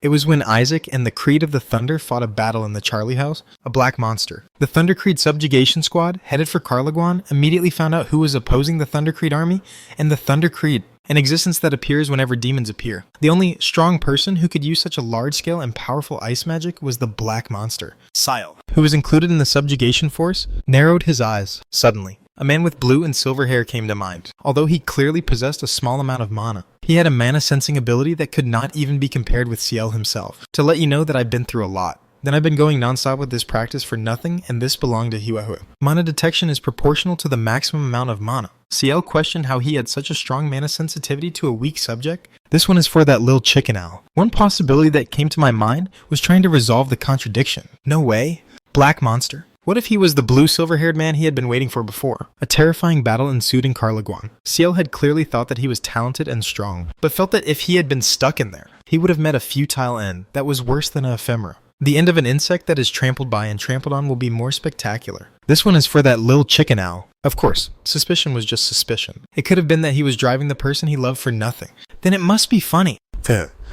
It was when Isaac and the Creed of the Thunder fought a battle in the Charlie House, a black monster. The Thunder Creed subjugation squad, headed for Carlaguan, immediately found out who was opposing the Thunder Creed army, and the Thunder Creed, an existence that appears whenever demons appear. The only strong person who could use such a large-scale and powerful ice magic was the black monster. Sile, who was included in the subjugation force, narrowed his eyes. Suddenly, a man with blue and silver hair came to mind, although he clearly possessed a small amount of mana. He had a mana sensing ability that could not even be compared with Ciel himself. To let you know that I've been through a lot. Then I've been going non-stop with this practice for nothing, and this belonged to Huehue. Mana detection is proportional to the maximum amount of mana. Ciel questioned how he had such a strong mana sensitivity to a weak subject. This one is for that little chicken owl. One possibility that came to my mind was trying to resolve the contradiction. No way. Black monster. What if he was the blue silver-haired man he had been waiting for before? A terrifying battle ensued in Carlaguan. Ciel had clearly thought that he was talented and strong, but felt that if he had been stuck in there, he would have met a futile end that was worse than an ephemera. The end of an insect that is trampled by and trampled on will be more spectacular. This one is for that little chicken owl. Of course, suspicion was just suspicion. It could have been that he was driving the person he loved for nothing. Then it must be funny.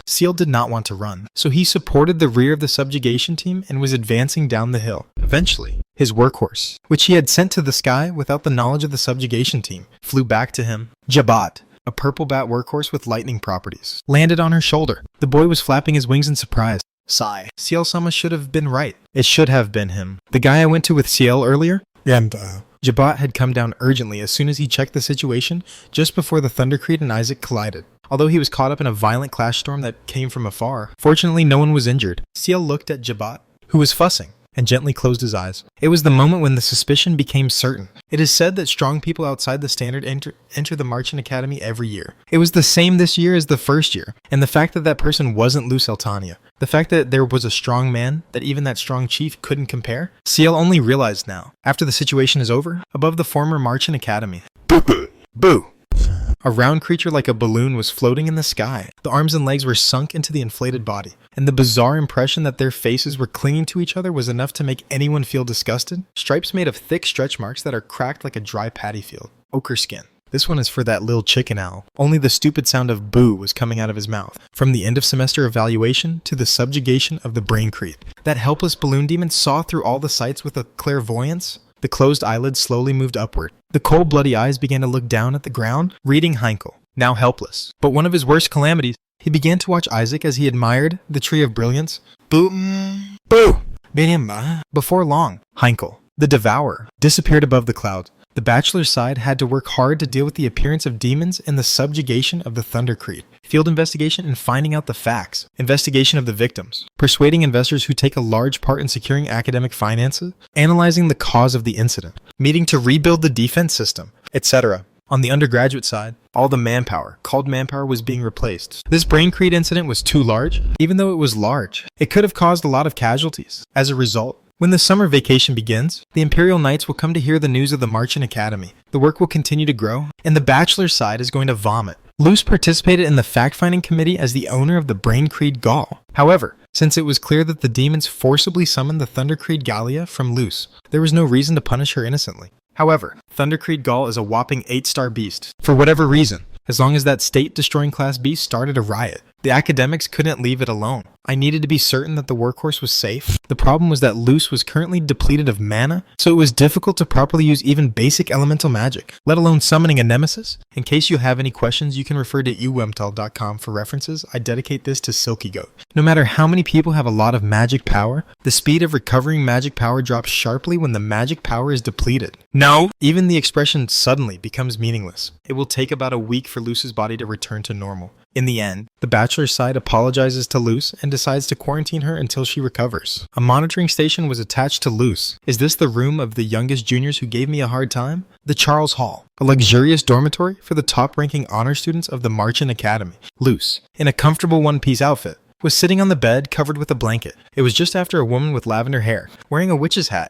Ciel did not want to run, so he supported the rear of the subjugation team and was advancing down the hill. Eventually, his workhorse, which he had sent to the sky without the knowledge of the subjugation team, flew back to him. Jabat, a purple bat workhorse with lightning properties, landed on her shoulder. The boy was flapping his wings in surprise. Sigh. Ciel-sama should have been right. It should have been him. The guy I went to with Ciel earlier? Jabat had come down urgently as soon as he checked the situation just before the Thunder Creed and Isaac collided. Although he was caught up in a violent clash storm that came from afar, fortunately no one was injured. Ciel looked at Jabat, who was fussing, and gently closed his eyes. It was the moment when the suspicion became certain. It is said that strong people outside the standard enter the Marching Academy every year. It was the same this year as the first year, and the fact that that person wasn't Luz Eltania, the fact that there was a strong man that even that strong chief couldn't compare, Ciel only realized now, after the situation is over, above the former Marching Academy. Boo! A round creature like a balloon was floating in the sky. The arms and legs were sunk into the inflated body, and the bizarre impression that their faces were clinging to each other was enough to make anyone feel disgusted. Stripes made of thick stretch marks that are cracked like a dry paddy field. Ochre skin. This one is for that little chicken owl. Only the stupid sound of boo was coming out of his mouth. From the end of semester evaluation to the subjugation of the Brain Creed. That helpless balloon demon saw through all the sights with a clairvoyance. The closed eyelids slowly moved upward. The cold, bloody eyes began to look down at the ground, reading Heinkel, now helpless. But one of his worst calamities, he began to watch Isaac as he admired the Tree of Brilliance. Boo! Before long, Heinkel, the Devourer, disappeared above the clouds. The bachelor's side had to work hard to deal with the appearance of demons and the subjugation of the Thunder Creed. Field investigation and finding out the facts. Investigation of the victims. Persuading investors who take a large part in securing academic finances. Analyzing the cause of the incident. Meeting to rebuild the defense system, etc. On the undergraduate side, all the manpower, called manpower, was being replaced. This Brain Creed incident was too large. Even though it was large, it could have caused a lot of casualties. As a result, when the summer vacation begins, the Imperial Knights will come to hear the news of the Marching Academy. The work will continue to grow, and the bachelor's side is going to vomit. Luz participated in the fact-finding committee as the owner of the Brain Creed Gaul. However, since it was clear that the demons forcibly summoned the Thunder Creed Gallia from Luz, there was no reason to punish her innocently. However, Thunder Creed Gaul is a whopping 8-star beast. For whatever reason, as long as that state-destroying class beast started a riot, the academics couldn't leave it alone. I needed to be certain that the workhorse was safe. The problem was that Luz was currently depleted of mana, so it was difficult to properly use even basic elemental magic, let alone summoning a nemesis. In case you have any questions, you can refer to uwemtal.com for references. I dedicate this to Silky Goat. No matter how many people have a lot of magic power, the speed of recovering magic power drops sharply when the magic power is depleted. No! Even the expression suddenly becomes meaningless. It will take about a week for Luz's body to return to normal. In the end, the bachelor's side apologizes to Luz and decides to quarantine her until she recovers. A monitoring station was attached to Luz. Is this the room of the youngest juniors who gave me a hard time? The Charles Hall, a luxurious dormitory for the top-ranking honor students of the Marching Academy. Luz, in a comfortable one-piece outfit, was sitting on the bed covered with a blanket. It was just after a woman with lavender hair, wearing a witch's hat,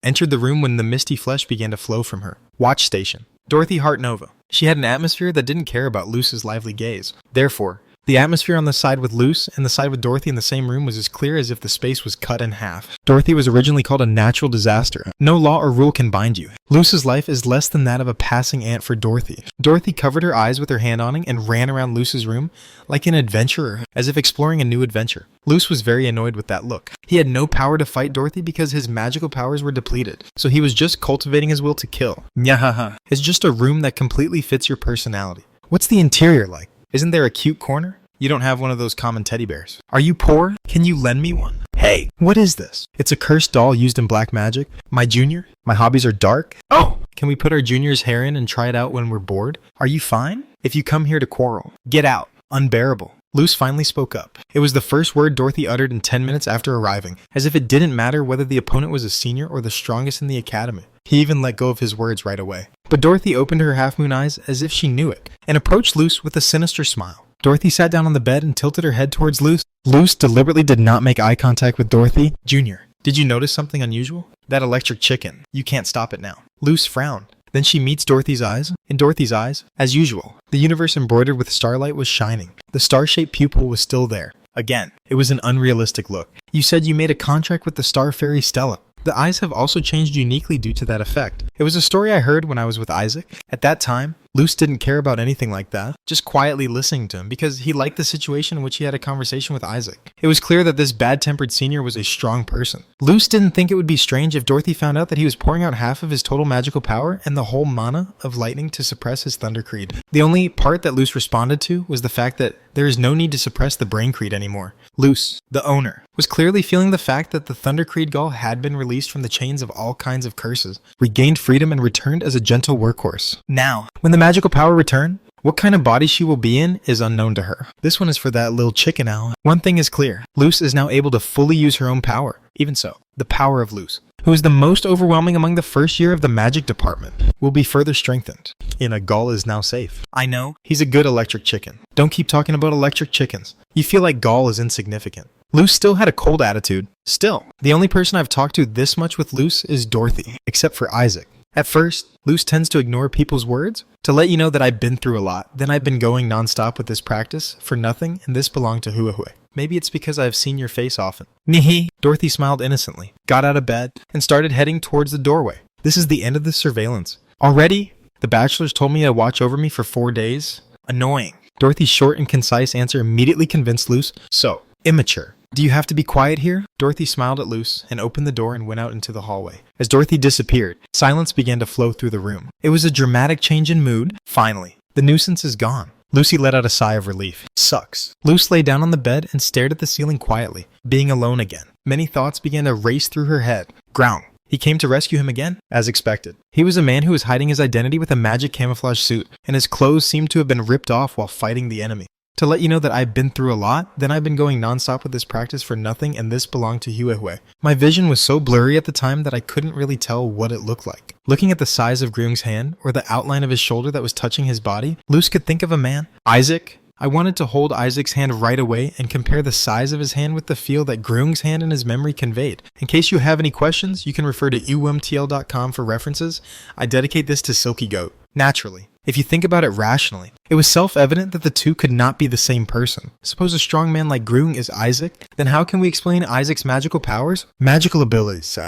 entered the room when the misty flesh began to flow from her. Watch station. Dorothy Hartnova. She had an atmosphere that didn't care about Luz's lively gaze. Therefore, The atmosphere on the side with Luce and the side with Dorothy in the same room was as clear as if the space was cut in half. Dorothy was originally called a natural disaster. No law or rule can bind you. Luce's life is less than that of a passing ant for Dorothy. Dorothy covered her eyes with her hand awning and ran around Luce's room like an adventurer, as if exploring a new adventure. Luce was very annoyed with that look. He had no power to fight Dorothy because his magical powers were depleted, so he was just cultivating his will to kill. Nyahaha. It's just a room that completely fits your personality. What's the interior like? Isn't there a cute corner? You don't have one of those common teddy bears. Are you poor? Can you lend me one? Hey, what is this? It's a cursed doll used in black magic. My junior? My hobbies are dark. Oh! Can we put our junior's hair in and try it out when we're bored? Are you fine? If you come here to quarrel, get out. Unbearable. Luce finally spoke up. It was the first word Dorothy uttered in 10 minutes after arriving, as if it didn't matter whether the opponent was a senior or the strongest in the academy. He even let go of his words right away. But Dorothy opened her half-moon eyes as if she knew it, and approached Luce with a sinister smile. Dorothy sat down on the bed and tilted her head towards Luce. Luce deliberately did not make eye contact with Dorothy. Junior, did you notice something unusual? That electric chicken. You can't stop it now. Luce frowned. Then she meets Dorothy's eyes. In Dorothy's eyes, as usual, the universe embroidered with starlight was shining. The star-shaped pupil was still there. Again, it was an unrealistic look. You said you made a contract with the star fairy Stella. The eyes have also changed uniquely due to that effect. It was a story I heard when I was with Isaac. At that time, Luce didn't care about anything like that, just quietly listening to him because he liked the situation in which he had a conversation with Isaac. It was clear that this bad-tempered senior was a strong person. Luce didn't think it would be strange if Dorothy found out that he was pouring out half of his total magical power and the whole mana of lightning to suppress his Thunder Creed. The only part that Luce responded to was the fact that there is no need to suppress the Brain Creed anymore. Luce, the owner, was clearly feeling the fact that the Thunder Creed Gull had been released from the chains of all kinds of curses, regained freedom and returned as a gentle workhorse. Now, when the magical power returned, what kind of body she will be in is unknown to her. This one is for that little chicken owl. One thing is clear, Luce is now able to fully use her own power. Even so, the power of Luce, who is the most overwhelming among the first year of the magic department, will be further strengthened. A Gull is now safe. I know, he's a good electric chicken. Don't keep talking about electric chickens. You feel like Gull is insignificant. Luce still had a cold attitude. Still, the only person I've talked to this much with Luce is Dorothy, except for Isaac. At first, Luce tends to ignore people's words. To let you know that I've been through a lot, then I've been going non-stop with this practice for nothing, and this belonged to Huehue. Maybe it's because I've seen your face often. Nihi. Dorothy smiled innocently, got out of bed, and started heading towards the doorway. This is the end of the surveillance. Already? The bachelors told me to watch over me for 4 days? Annoying. Dorothy's short and concise answer immediately convinced Luce. So, immature. Do you have to be quiet here? Dorothy smiled at Luce and opened the door and went out into the hallway. As Dorothy disappeared, silence began to flow through the room. It was a dramatic change in mood. Finally, the nuisance is gone. Lucy let out a sigh of relief. Sucks. Luce lay down on the bed and stared at the ceiling quietly, being alone again. Many thoughts began to race through her head. Ground. He came to rescue him again, as expected. He was a man who was hiding his identity with a magic camouflage suit, and his clothes seemed to have been ripped off while fighting the enemy. To let you know that I've been through a lot, then I've been going non-stop with this practice for nothing, and this belonged to Huehue. My vision was so blurry at the time that I couldn't really tell what it looked like. Looking at the size of Groong's hand, or the outline of his shoulder that was touching his body, Luce could think of a man. Isaac? I wanted to hold Isaac's hand right away and compare the size of his hand with the feel that Groong's hand in his memory conveyed. In case you have any questions, you can refer to umtl.com for references. I dedicate this to Silky Goat. Naturally. If you think about it rationally, it was self-evident that the two could not be the same person. Suppose a strong man like Groong is Isaac, then how can we explain Isaac's magical powers? Magical abilities,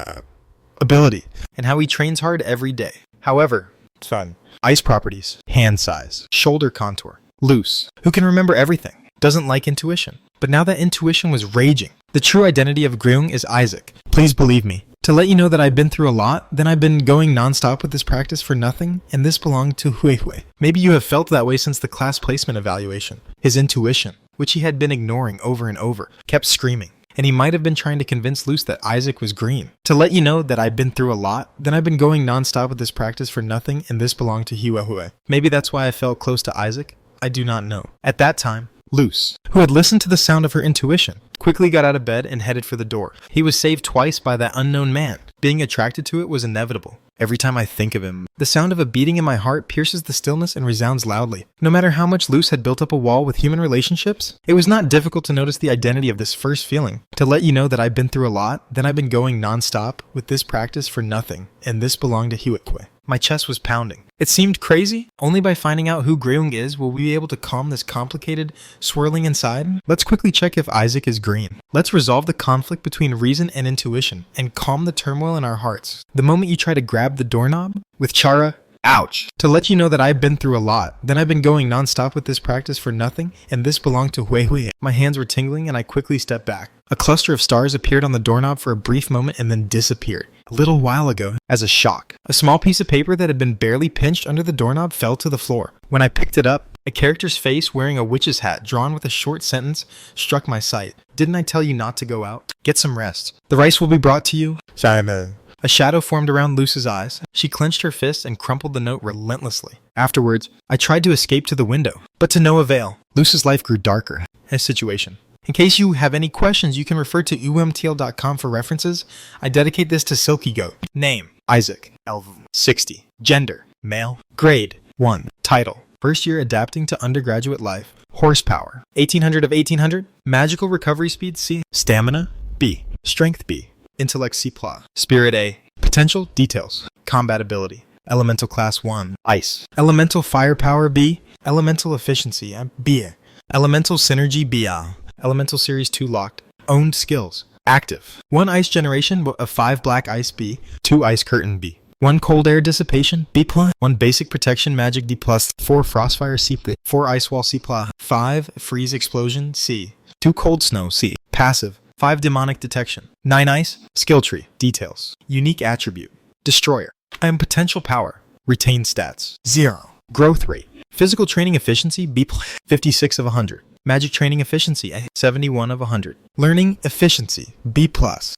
and how he trains hard every day. However, fun. Ice properties, hand size, shoulder contour, Luce, who can remember everything, doesn't like intuition. But now that intuition was raging, the true identity of Groong is Isaac. Please believe me. To let you know that I've been through a lot, then I've been going non-stop with this practice for nothing, and this belonged to Huehue. Maybe you have felt that way since the class placement evaluation. His intuition, which he had been ignoring over and over, kept screaming, and he might have been trying to convince Luce that Isaac was green. To let you know that I've been through a lot, then I've been going non-stop with this practice for nothing, and this belonged to Huehue. Maybe that's why I felt close to Isaac. I do not know. At that time, Luce, who had listened to the sound of her intuition, quickly got out of bed and headed for the door. He was saved twice by that unknown man. Being attracted to it was inevitable. Every time I think of him, the sound of a beating in my heart pierces the stillness and resounds loudly. No matter how much Luce had built up a wall with human relationships, it was not difficult to notice the identity of this first feeling. To let you know that I've been through a lot, then I've been going non-stop with this practice for nothing, and this belonged to Huehue. My chest was pounding. It seemed crazy. Only by finding out who Greyling is will we be able to calm this complicated swirling inside. Let's quickly check if Isaac is green. Let's resolve the conflict between reason and intuition and calm the turmoil in our hearts. The moment you try to grab the doorknob with Chara, ouch. To let you know that I've been through a lot. Then I've been going non-stop with this practice for nothing, and this belonged to Hui Hui. My hands were tingling and I quickly stepped back. A cluster of stars appeared on the doorknob for a brief moment and then disappeared. A little while ago, as a shock, a small piece of paper that had been barely pinched under the doorknob fell to the floor. When I picked it up, a character's face wearing a witch's hat drawn with a short sentence struck my sight. Didn't I tell you not to go out? Get some rest. The rice will be brought to you. Simon. A shadow formed around Luce's eyes. She clenched her fist and crumpled the note relentlessly. Afterwards, I tried to escape to the window, but to no avail. Luce's life grew darker. His situation. In case you have any questions, you can refer to umtl.com for references. I dedicate this to Silky Goat. Name: Isaac. Elvum. 60. Gender: male. Grade: 1. Title: first year adapting to undergraduate life. Horsepower: 1800 of 1800. Magical recovery speed C. Stamina B. Strength B. Intellect C+. Spirit A. Potential details. Combat ability: Elemental Class 1. Ice. Elemental Firepower B. Elemental Efficiency B. Elemental Synergy B. Elemental Series 2 locked. Owned skills: active. 1 ice generation of 5 black ice B. 2 ice curtain B. 1 cold air dissipation B+. 1 basic protection magic D+. 4 frostfire C+. 4 ice wall C+. 5 freeze explosion C. 2 cold snow C. Passive: 5 demonic detection. 9 ice. Skill tree. Details. Unique attribute: destroyer. I am potential power. Retain stats: 0. Growth rate: physical training efficiency B+. 56 of 100. Magic training efficiency A. 71 of 100. Learning efficiency B+.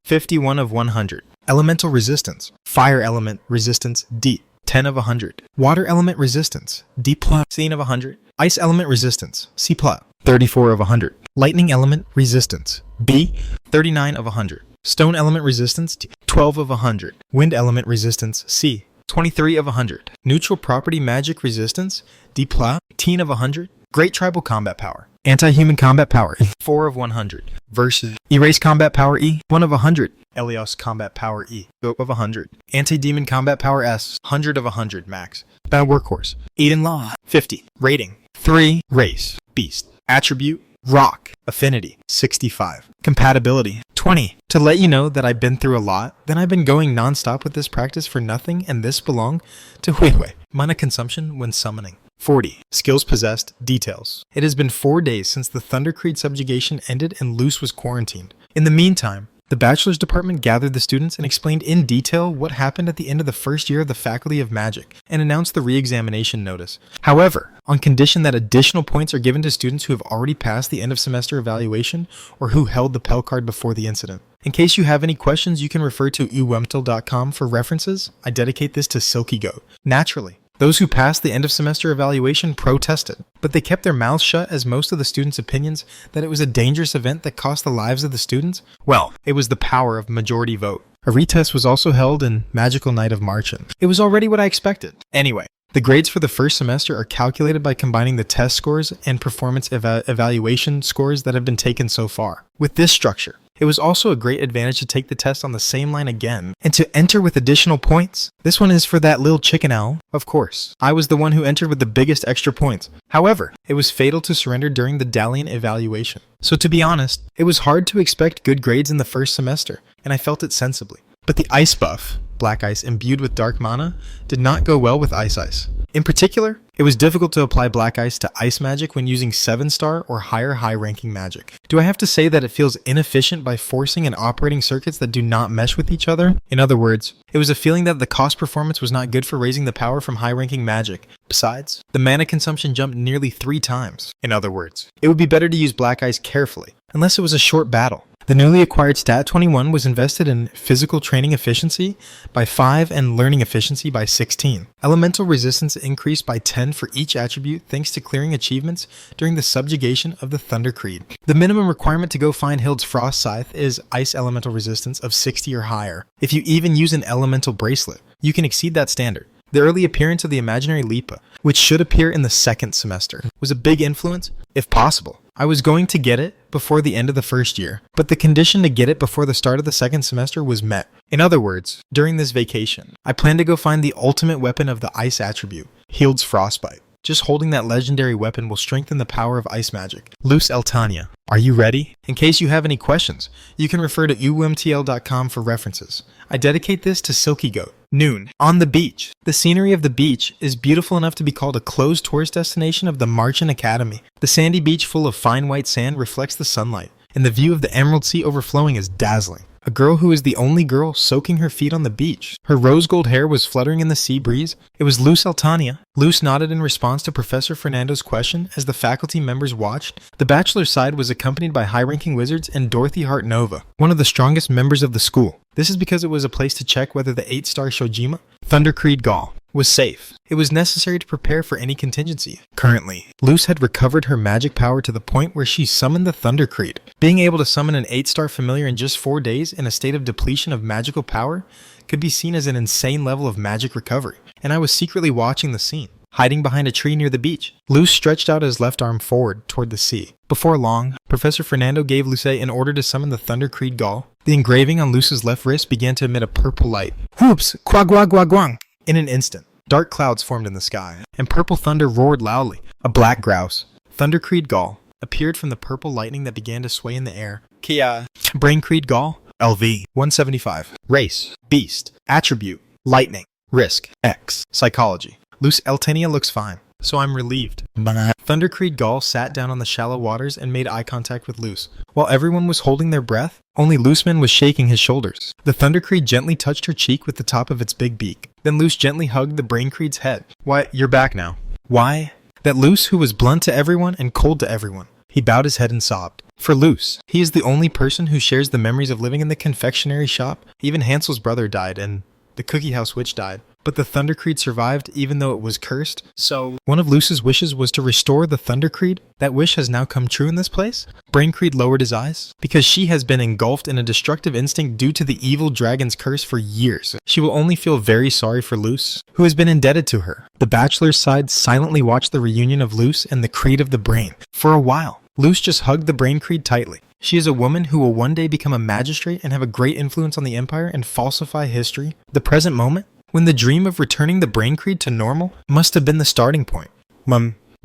51 of 100. Elemental resistance: fire element resistance D. 10 of 100. Water element resistance D+. 16 of 100. Ice element resistance C+. 34 of 100. Lightning element resistance B. 39 of 100. Stone element resistance D. 12 of 100. Wind element resistance C. 23 of 100. Neutral property magic resistance D+. 18 of 100. Great tribal combat power. Anti-human combat power 4 of 100. Versus erase combat power E. 1 of 100. Elios combat power E. 2 of 100. Anti-demon combat power S. 100 of 100 max. Bad workhorse. Eden Law 50. Rating 3. Race beast. Attribute rock. Affinity 65. Compatibility 20. To let you know that I've been through a lot, then I've been going non-stop with this practice for nothing, and this belonged to Hui Hui. Mana consumption when summoning 40. Skills possessed. Details. It has been 4 days since the Thundercreed subjugation ended and Luce was quarantined. In the meantime, the bachelor's department gathered the students and explained in detail what happened at the end of the first year of the Faculty of Magic and announced the re-examination notice. However, on condition that additional points are given to students who have already passed the end of semester evaluation or who held the Pell card before the incident. In case you have any questions, you can refer to uwemtel.com for references. I dedicate this to Silky Goat. Naturally, those who passed the end of semester evaluation protested, but they kept their mouths shut as most of the students' opinions that it was a dangerous event that cost the lives of the students, well, it was the power of majority vote. A retest was also held in Magical Night of Marchand. It was already what I expected. Anyway, the grades for the first semester are calculated by combining the test scores and performance evaluation scores that have been taken so far. With this structure, it was also a great advantage to take the test on the same line again and to enter with additional points. This one is for that little chicken owl, of course. I was the one who entered with the biggest extra points. However, it was fatal to surrender during the Dalian evaluation. So to be honest, it was hard to expect good grades in the first semester, and I felt it sensibly. But the ice buff, black ice imbued with dark mana, did not go well with ice ice. In particular, it was difficult to apply black ice to ice magic when using 7-star or higher high-ranking magic. Do I have to say that it feels inefficient by forcing and operating circuits that do not mesh with each other? In other words, it was a feeling that the cost performance was not good for raising the power from high-ranking magic. Besides, the mana consumption jumped nearly 3 times. In other words, it would be better to use black ice carefully, unless it was a short battle. The newly acquired Stat 21 was invested in physical training efficiency by 5 and learning efficiency by 16. Elemental resistance increased by 10 for each attribute thanks to clearing achievements during the subjugation of the Thundercreed. The minimum requirement to go find Hild's Frost Scythe is ice elemental resistance of 60 or higher. If you even use an elemental bracelet, you can exceed that standard. The early appearance of the imaginary Lipa, which should appear in the second semester, was a big influence, if possible. I was going to get it, before the end of the first year, but the condition to get it before the start of the second semester was met. In other words, during this vacation, I plan to go find the ultimate weapon of the ice attribute, Heald's Frostbite. Just holding that legendary weapon will strengthen the power of ice magic. Luz Eltania. Are you ready? In case you have any questions, you can refer to uumtl.com for references. I dedicate this to Silky Goat. Noon. On the beach. The scenery of the beach is beautiful enough to be called a closed tourist destination of the Marchant Academy. The sandy beach full of fine white sand reflects the sunlight, and the view of the Emerald Sea overflowing is dazzling. A girl who is the only girl soaking her feet on the beach. Her rose gold hair was fluttering in the sea breeze. It was Luz Eltania. Luz nodded in response to Professor Fernando's question as the faculty members watched. The bachelor's side was accompanied by high-ranking wizards and Dorothy Hart Nova, one of the strongest members of the school. This is because it was a place to check whether the 8-star Shojima, Thundercreed Gaul, was safe. It was necessary to prepare for any contingency. Currently, Luz had recovered her magic power to the point where she summoned the Thundercreed. Being able to summon an 8-star familiar in just 4 days in a state of depletion of magical power could be seen as an insane level of magic recovery, and I was secretly watching the scene. Hiding behind a tree near the beach, Luz stretched out his left arm forward toward the sea. Before long, Professor Fernando gave Luz an order to summon the Thundercreed Gaul. The engraving on Luz's left wrist began to emit a purple light. Whoops! Quagwagwagwang! In an instant, dark clouds formed in the sky, and purple thunder roared loudly. A black grouse, Thundercreed Gaul, appeared from the purple lightning that began to sway in the air. Kia. Braincreed Gaul, LV 175. Race, Beast. Attribute, Lightning. Risk, X. Psychology. Luz Eltania looks fine, so I'm relieved. Thundercreed Gaul sat down on the shallow waters and made eye contact with Luz. While everyone was holding their breath, only Luzman was shaking his shoulders. The Thundercreed gently touched her cheek with the top of its big beak. Then Luz gently hugged the Braincreed's head. Why, you're back now. Why? That Luz, who was blunt to everyone and cold to everyone. He bowed his head and sobbed. For Luz, he is the only person who shares the memories of living in the confectionery shop. Even Hansel's brother died, and the Cookie House Witch died. But the Thundercreed survived even though it was cursed. So, one of Luz's wishes was to restore the Thundercreed. That wish has now come true in this place? Braincreed lowered his eyes. Because she has been engulfed in a destructive instinct due to the evil dragon's curse for years. She will only feel very sorry for Luz, who has been indebted to her. The bachelor's side silently watched the reunion of Luz and the Creed of the Brain. For a while, Luz just hugged the Braincreed tightly. She is a woman who will one day become a magistrate and have a great influence on the Empire and falsify history. The present moment, when the dream of returning the Braincreed to normal must have been the starting point.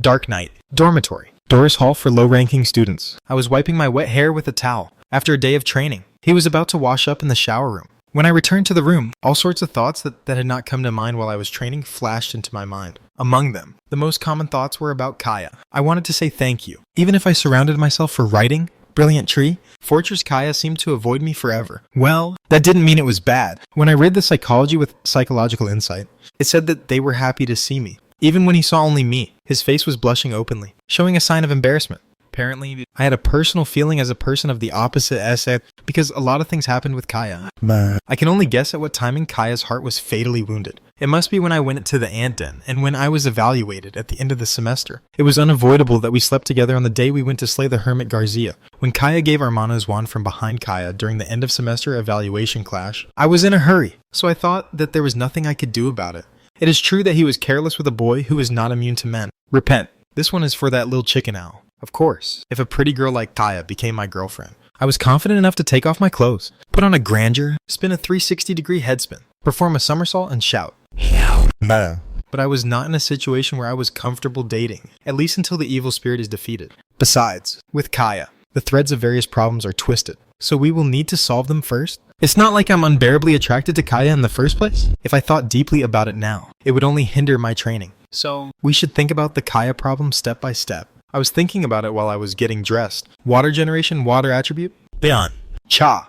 Dark night. Dormitory. Doris Hall for low-ranking students. I was wiping my wet hair with a towel after a day of training. He was about to wash up in the shower room. When I returned to the room, all sorts of thoughts that had not come to mind while I was training flashed into my mind. Among them, the most common thoughts were about Kaya. I wanted to say thank you. Even if I surrounded myself for writing, Brilliant Tree, Fortress Kaya seemed to avoid me forever. Well, that didn't mean it was bad. When I read the psychology with psychological insight, it said that they were happy to see me. Even when he saw only me, his face was blushing openly, showing a sign of embarrassment. Apparently, I had a personal feeling as a person of the opposite essay because a lot of things happened with Kaya. I can only guess at what timing Kaya's heart was fatally wounded. It must be when I went to the ant den and when I was evaluated at the end of the semester. It was unavoidable that we slept together on the day we went to slay the hermit Garzia. When Kaya gave Armano's wand from behind Kaya during the end of semester evaluation clash, I was in a hurry, so I thought that there was nothing I could do about it. It is true that he was careless with a boy who is not immune to men. Repent. This one is for that little chicken owl. Of course, if a pretty girl like Kaya became my girlfriend, I was confident enough to take off my clothes, put on a grandeur, spin a 360-degree headspin, perform a somersault, and shout, "Help!" But I was not in a situation where I was comfortable dating, at least until the evil spirit is defeated. Besides, with Kaya, the threads of various problems are twisted, so we will need to solve them first. It's not like I'm unbearably attracted to Kaya in the first place. If I thought deeply about it now, it would only hinder my training. So, we should think about the Kaya problem step by step. I was thinking about it while I was getting dressed. Water generation, water attribute. Leon. Cha.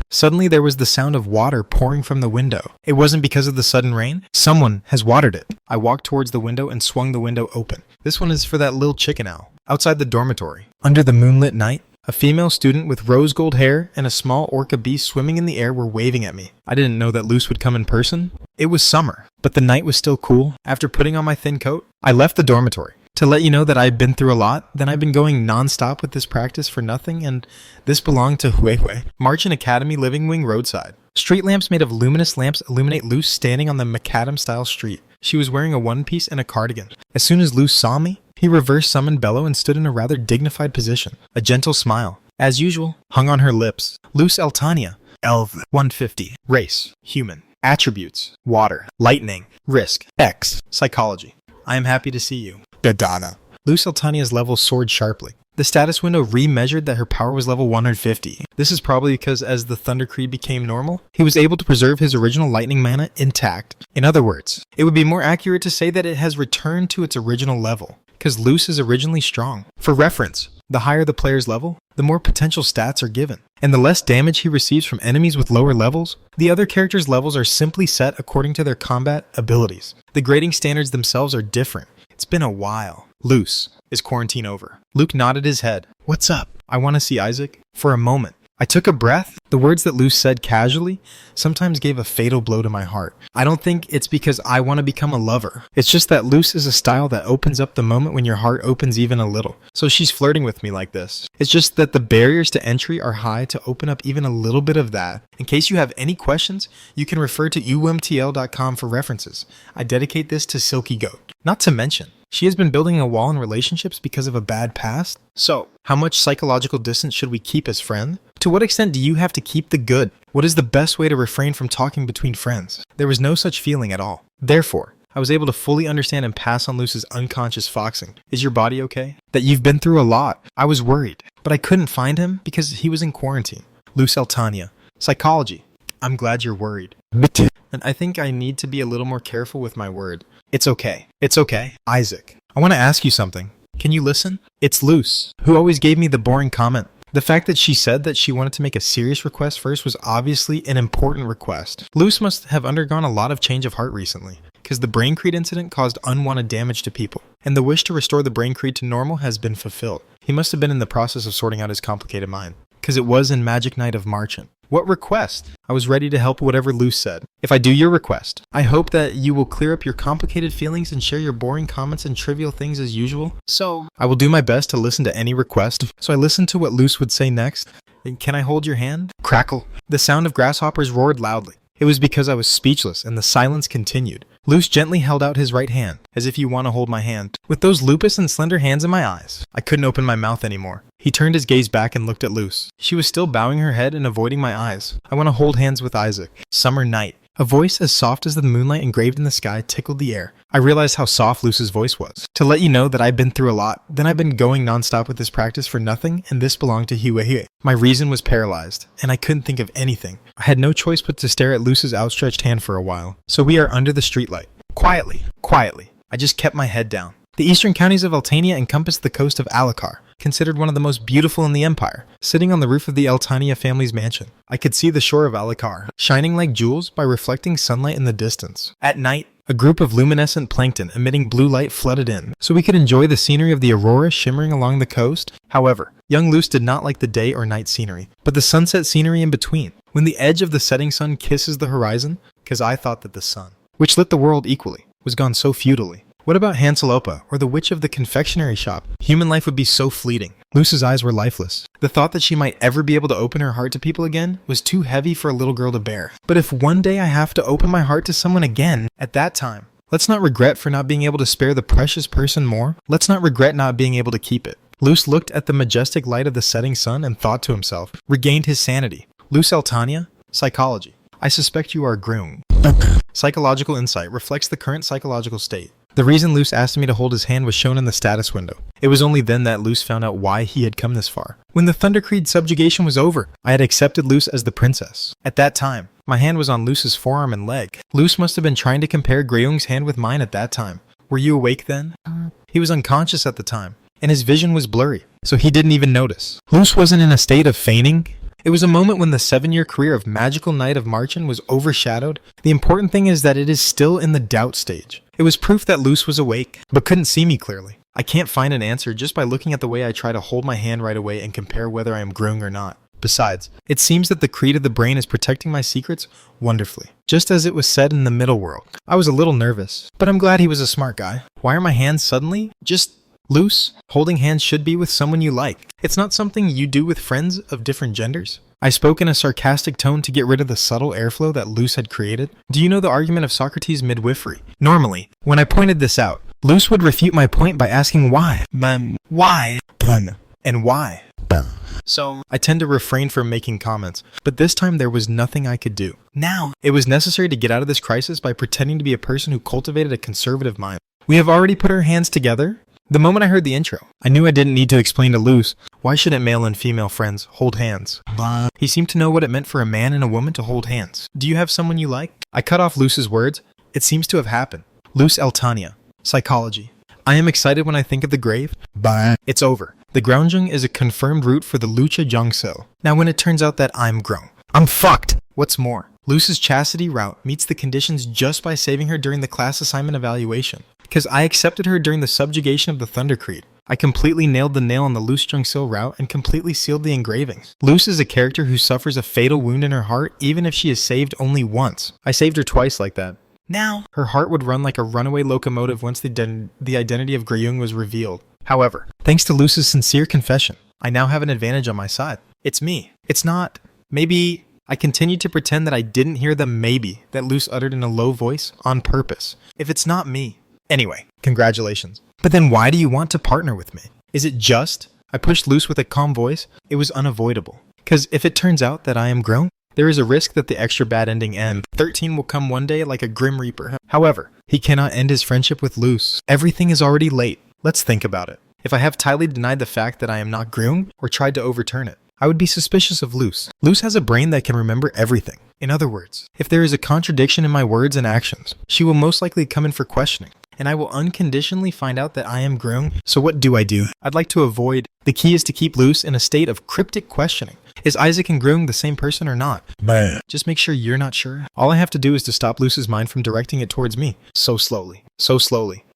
Suddenly there was the sound of water pouring from the window. It wasn't because of the sudden rain. Someone has watered it. I walked towards the window and swung the window open. This one is for that little chicken owl. Outside the dormitory, under the moonlit night, a female student with rose gold hair and a small orca beast swimming in the air were waving at me. I didn't know that Luz would come in person. It was summer, but the night was still cool. After putting on my thin coat, I left the dormitory. To let you know that I've been through a lot, then I've been going non-stop with this practice for nothing, and this belonged to Huehue. Marchant Academy Living Wing roadside. Street lamps made of luminous lamps illuminate Luz standing on the macadam-style street. She was wearing a one piece and a cardigan. As soon as Luce saw me, he reverse summoned Bello and stood in a rather dignified position. A gentle smile, as usual, hung on her lips. Luce Eltania, Elv 150, race, human, attributes, water, lightning, risk, X, psychology. I am happy to see you. Gadana. Luce Eltania's levels soared sharply. The status window re-measured that her power was level 150. This is probably because as the Thunder Creed became normal, he was able to preserve his original lightning mana intact. In other words, it would be more accurate to say that it has returned to its original level, because Luce is originally strong. For reference, the higher the player's level, the more potential stats are given, and the less damage he receives from enemies with lower levels. The other characters' levels are simply set according to their combat abilities. The grading standards themselves are different. It's been a while. Luce, is quarantine over? Luke nodded his head. What's up? I want to see Isaac. For a moment, I took a breath. The words that Luce said casually sometimes gave a fatal blow to my heart. I don't think it's because I want to become a lover. It's just that Luce is a style that opens up the moment when your heart opens even a little. So she's flirting with me like this. It's just that the barriers to entry are high to open up even a little bit of that. In case you have any questions, you can refer to umtl.com for references. I dedicate this to Silky Goat. Not to mention, she has been building a wall in relationships because of a bad past. So, how much psychological distance should we keep as friends? To what extent do you have to keep the good? What is the best way to refrain from talking between friends? There was no such feeling at all. Therefore, I was able to fully understand and pass on Luce's unconscious foxing. Is your body okay? That you've been through a lot. I was worried, but I couldn't find him because he was in quarantine. Luce Eltania. Psychology. I'm glad you're worried. And I think I need to be a little more careful with my word. It's okay. It's okay. Isaac, I want to ask you something. Can you listen? It's Luce, who always gave me the boring comment. The fact that she said that she wanted to make a serious request first was obviously an important request. Luce must have undergone a lot of change of heart recently, because the Brain Creed incident caused unwanted damage to people, and the wish to restore the Brain Creed to normal has been fulfilled. He must have been in the process of sorting out his complicated mind, because it was in Magic Night of Marchant. What request? I was ready to help whatever Luce said. If I do your request, I hope that you will clear up your complicated feelings and share your boring comments and trivial things as usual. So, I will do my best to listen to any request. So I listened to what Luce would say next. Can I hold your hand? Crackle. The sound of grasshoppers roared loudly. It was because I was speechless and the silence continued. Luce gently held out his right hand, as if you want to hold my hand. With those lupus and slender hands in my eyes, I couldn't open my mouth anymore. He turned his gaze back and looked at Luce. She was still bowing her head and avoiding my eyes. I want to hold hands with Isaac. Summer night. A voice as soft as the moonlight engraved in the sky tickled the air. I realized how soft Luce's voice was. To let you know that I've been through a lot, then I've been going nonstop with this practice for nothing, and this belonged to Hiwehue. My reason was paralyzed, and I couldn't think of anything. I had no choice but to stare at Luce's outstretched hand for a while. So we are under the streetlight. Quietly. I just kept my head down. The eastern counties of Eltania encompassed the coast of Alucard, considered one of the most beautiful in the empire. Sitting on the roof of the Eltania family's mansion, I could see the shore of Alucard, shining like jewels by reflecting sunlight in the distance. At night, a group of luminescent plankton emitting blue light flooded in, so we could enjoy the scenery of the aurora shimmering along the coast. However, young Luce did not like the day or night scenery, but the sunset scenery in between, when the edge of the setting sun kisses the horizon, because I thought that the sun, which lit the world equally, was gone so futilely. What about Hanselopa, or the witch of the confectionery shop? Human life would be so fleeting. Luce's eyes were lifeless. The thought that she might ever be able to open her heart to people again was too heavy for a little girl to bear. But if one day I have to open my heart to someone again, at that time, let's not regret for not being able to spare the precious person more. Let's not regret not being able to keep it. Luce looked at the majestic light of the setting sun and thought to himself, regained his sanity. Luce Eltania, psychology. I suspect you are grung. Psychological insight reflects the current psychological state. The reason Luce asked me to hold his hand was shown in the status window. It was only then that Luce found out why he had come this far. When the Thunder Creed subjugation was over, I had accepted Luce as the princess. At that time, my hand was on Luce's forearm and leg. Luce must have been trying to compare Greyung's hand with mine at that time. Were you awake then? He was unconscious at the time, and his vision was blurry, so he didn't even notice. Luce wasn't in a state of feigning. It was a moment when the 7-year career of Magical Night of Marchant was overshadowed. The important thing is that it is still in the doubt stage. It was proof that Luce was awake, but couldn't see me clearly. I can't find an answer just by looking at the way I try to hold my hand right away and compare whether I am grung or not. Besides, it seems that the Creed of the Brain is protecting my secrets wonderfully, just as it was said in the Middle World. I was a little nervous, but I'm glad he was a smart guy. Why are my hands suddenly just Loose, holding hands should be with someone you like. It's not something you do with friends of different genders. I spoke in a sarcastic tone to get rid of the subtle airflow that Luce had created. Do you know the argument of Socrates' midwifery? Normally, when I pointed this out, Luce would refute my point by asking why. Why? And why? So, I tend to refrain from making comments, but this time there was nothing I could do. Now, it was necessary to get out of this crisis by pretending to be a person who cultivated a conservative mind. We have already put our hands together. The moment I heard the intro, I knew I didn't need to explain to Luce, why shouldn't male and female friends hold hands? He seemed to know what it meant for a man and a woman to hold hands. Do you have someone you like? I cut off Luce's words. It seems to have happened. Luce Eltania. Psychology. I am excited when I think of the grave. It's over. The Groungjung is a confirmed route for the Lucha Jungsil. Now when it turns out that I'm grown, I'm fucked. What's more, Luce's chastity route meets the conditions just by saving her during the class assignment evaluation. Because I accepted her during the subjugation of the Thunder Creed. I completely nailed the nail on the Luce Jungsil route and completely sealed the engravings. Luce is a character who suffers a fatal wound in her heart even if she is saved only once. I saved her twice like that. Now, her heart would run like a runaway locomotive once the identity of Greyung was revealed. However, thanks to Luce's sincere confession, I now have an advantage on my side. It's me. It's not. Maybe I continued to pretend that I didn't hear the maybe that Luce uttered in a low voice on purpose. If it's not me. Anyway, congratulations. But then why do you want to partner with me? Is it just? I pushed Luce with a calm voice. It was unavoidable. Because if it turns out that I am grown, there is a risk that the extra bad ending ends. 13 will come one day like a grim reaper. However, he cannot end his friendship with Luce. Everything is already late. Let's think about it. If I have Tylee denied the fact that I am not grown or tried to overturn it, I would be suspicious of Luce. Luce has a brain that can remember everything. In other words, if there is a contradiction in my words and actions, she will most likely come in for questioning, and I will unconditionally find out that I am grown. So what do? I'd like to avoid. The key is to keep Luce in a state of cryptic questioning. Is Isaac and Groong the same person or not? Just make sure you're not sure. All I have to do is to stop Luce's mind from directing it towards me. So slowly.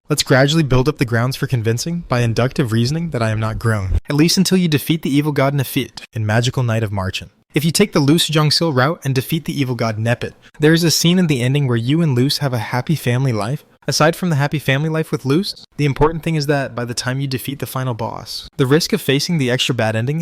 Let's gradually build up the grounds for convincing, by inductive reasoning, that I am not grown. At least until you defeat the evil god Nefit in Magical Night of Marchen. If you take the Luce Jungsil route and defeat the evil god Nepit, there is a scene in the ending where you and Luce have a happy family life. Aside from the happy family life with Luce, the important thing is that by the time you defeat the final boss, the risk of facing the extra bad ending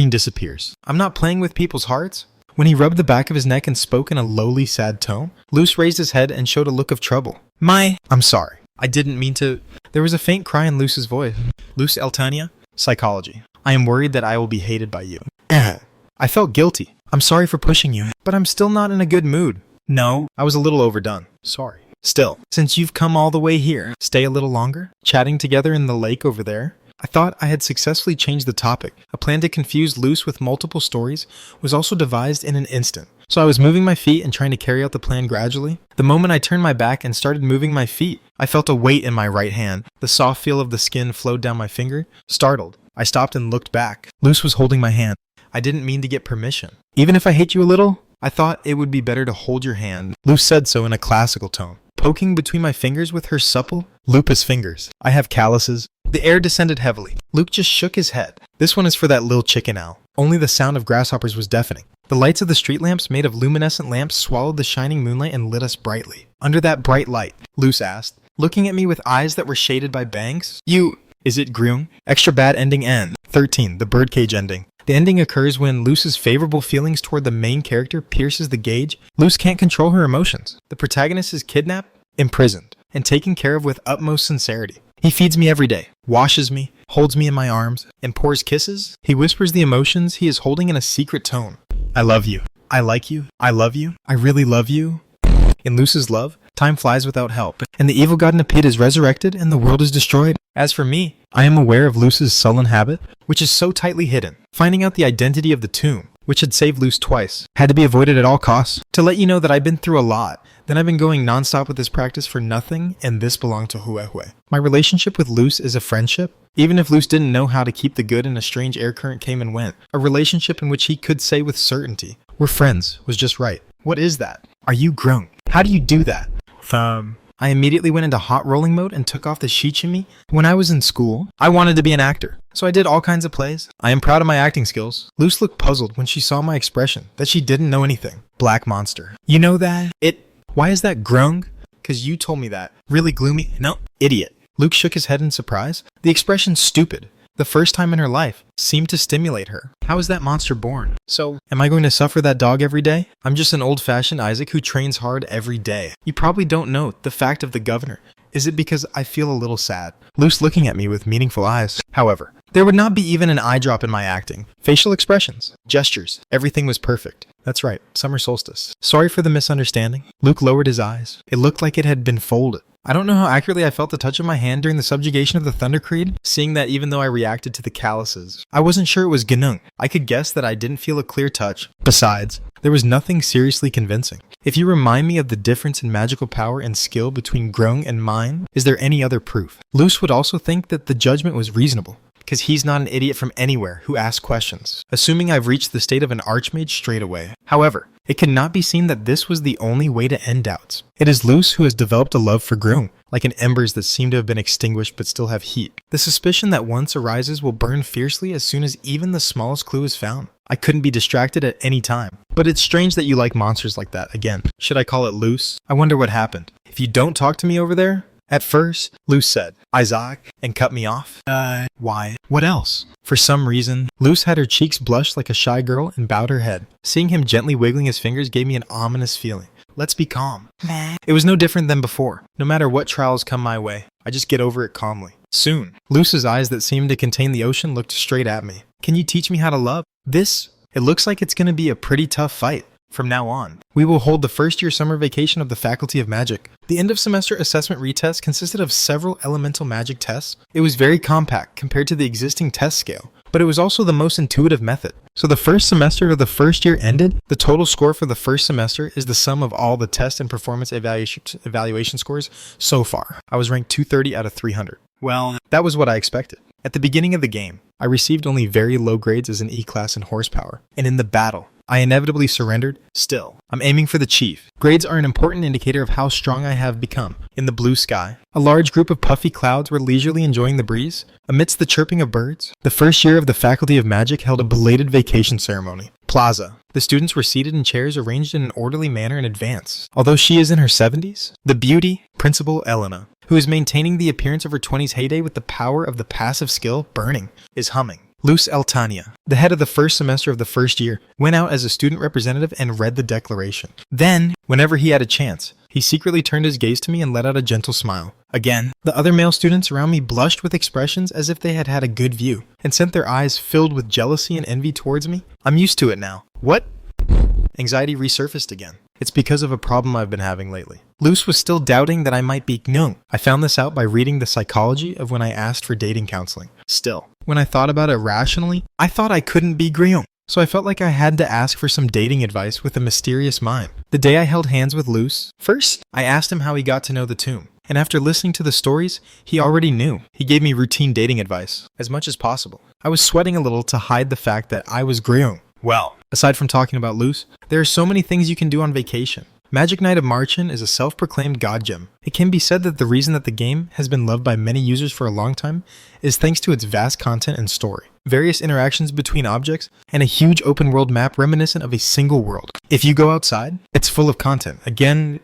disappears. I'm not playing with people's hearts. When he rubbed the back of his neck and spoke in a lowly sad tone, Luce raised his head and showed a look of trouble. I'm sorry. I didn't mean to. There was a faint cry in Luce's voice. Luce Eltania, Psychology. I am worried that I will be hated by you. I felt guilty. I'm sorry for pushing you, but I'm still not in a good mood. No, I was a little overdone. Sorry. Still, since you've come all the way here, stay a little longer, chatting together in the lake over there. I thought I had successfully changed the topic. A plan to confuse Luce with multiple stories was also devised in an instant. So I was moving my feet and trying to carry out the plan gradually. The moment I turned my back and started moving my feet, I felt a weight in my right hand. The soft feel of the skin flowed down my finger. Startled, I stopped and looked back. Luce was holding my hand. I didn't mean to get permission. Even if I hate you a little, I thought it would be better to hold your hand. Luce said so in a classical tone, poking between my fingers with her supple, lupus fingers. I have calluses. The air descended heavily. Luke just shook his head. This one is for that lil chicken owl. Only the sound of grasshoppers was deafening. The lights of the street lamps made of luminescent lamps swallowed the shining moonlight and lit us brightly. Under that bright light, Luce asked, looking at me with eyes that were shaded by bangs, is it Groong? Extra bad ending end. 13, the birdcage ending. The ending occurs when Luce's favorable feelings toward the main character pierces the gauge. Luce can't control her emotions. The protagonist is kidnapped, imprisoned, and taken care of with utmost sincerity. He feeds me every day, washes me, holds me in my arms, and pours kisses. He whispers the emotions he is holding in a secret tone. I love you. I like you. I love you. I really love you. In Luce's love, time flies without help, and the evil god Nepit is resurrected and the world is destroyed. As for me, I am aware of Luce's sullen habit, which is so tightly hidden. Finding out the identity of the tomb, which had saved Luce twice, had to be avoided at all costs. To let you know that I've been through a lot, then I've been going non-stop with this practice for nothing, and this belonged to Huehue. My relationship with Luce is a friendship, even if Luce didn't know how to keep the good and a strange air current came and went. A relationship in which he could say with certainty, we're friends, was just right. What is that? Are you grown? How do you do that? I immediately went into hot rolling mode and took off the shichimi. When I was in school, I wanted to be an actor, so I did all kinds of plays. I am proud of my acting skills. Luce looked puzzled when she saw my expression, that she didn't know anything. Black monster. You know that? Why is that Groong? Cause you told me that. Really gloomy? No, idiot. Luke shook his head in surprise. The expression stupid, the first time in her life, seemed to stimulate her. How is that monster born? So, am I going to suffer that dog every day? I'm just an old-fashioned Isaac who trains hard every day. You probably don't know the fact of the governor. Is it because I feel a little sad? Luke's looking at me with meaningful eyes. However, there would not be even an eye drop in my acting. Facial expressions, gestures, everything was perfect. That's right, summer solstice. Sorry for the misunderstanding. Luke lowered his eyes. It looked like it had been folded. I don't know how accurately I felt the touch of my hand during the subjugation of the Thunder Creed, seeing that even though I reacted to the calluses, I wasn't sure it was Gnung. I could guess that I didn't feel a clear touch. Besides, there was nothing seriously convincing. If you remind me of the difference in magical power and skill between Grung and mine, is there any other proof? Luce would also think that the judgment was reasonable, because he's not an idiot from anywhere who asks questions, assuming I've reached the state of an archmage straight away. However, it cannot be seen that this was the only way to end doubts. It is Luce who has developed a love for Grung, like an embers that seem to have been extinguished but still have heat. The suspicion that once arises will burn fiercely as soon as even the smallest clue is found. I couldn't be distracted at any time. But it's strange that you like monsters like that again. Should I call it Luce? I wonder what happened. If you don't talk to me over there, at first, Luce said, Isaac, and cut me off. Why? What else? For some reason, Luce had her cheeks blushed like a shy girl and bowed her head. Seeing him gently wiggling his fingers gave me an ominous feeling. Let's be calm. It was no different than before. No matter what trials come my way, I just get over it calmly. Soon, Luce's eyes that seemed to contain the ocean looked straight at me. Can you teach me how to love? It looks like it's going to be a pretty tough fight. From now on, we will hold the first-year summer vacation of the Faculty of Magic. The end-of-semester assessment retest consisted of several elemental magic tests. It was very compact compared to the existing test scale, but it was also the most intuitive method. So the first semester of the first year ended. The total score for the first semester is the sum of all the test and performance evaluation scores so far. I was ranked 230 out of 300. Well, that was what I expected. At the beginning of the game, I received only very low grades as an E-class in horsepower, and in the battle, I inevitably surrendered. Still, I'm aiming for the chief. Grades are an important indicator of how strong I have become. In the blue sky, a large group of puffy clouds were leisurely enjoying the breeze. Amidst the chirping of birds, the first year of the Faculty of Magic held a belated vacation ceremony. Plaza. The students were seated in chairs arranged in an orderly manner in advance. Although she is in her 70s, the beauty, Principal Elena, who is maintaining the appearance of her 20s heyday with the power of the passive skill burning, is humming. Luce Eltania, the head of the first semester of the first year, went out as a student representative and read the declaration. Then, whenever he had a chance, he secretly turned his gaze to me and let out a gentle smile. Again, the other male students around me blushed with expressions as if they had had a good view, and sent their eyes filled with jealousy and envy towards me. I'm used to it now. What? Anxiety resurfaced again. It's because of a problem I've been having lately. Luce was still doubting that I might be Gnung. I found this out by reading the psychology of when I asked for dating counseling. Still, when I thought about it rationally, I thought I couldn't be Grion. So I felt like I had to ask for some dating advice with a mysterious mind. The day I held hands with Luce, first, I asked him how he got to know the tomb. And after listening to the stories, he already knew. He gave me routine dating advice, as much as possible. I was sweating a little to hide the fact that I was Grion. Well, aside from talking about Luce, there are so many things you can do on vacation. Magic Knight of Marchen is a self-proclaimed god gem. It can be said that the reason that the game has been loved by many users for a long time is thanks to its vast content and story, various interactions between objects, and a huge open-world map reminiscent of a single world. If you go outside, it's full of content. Again.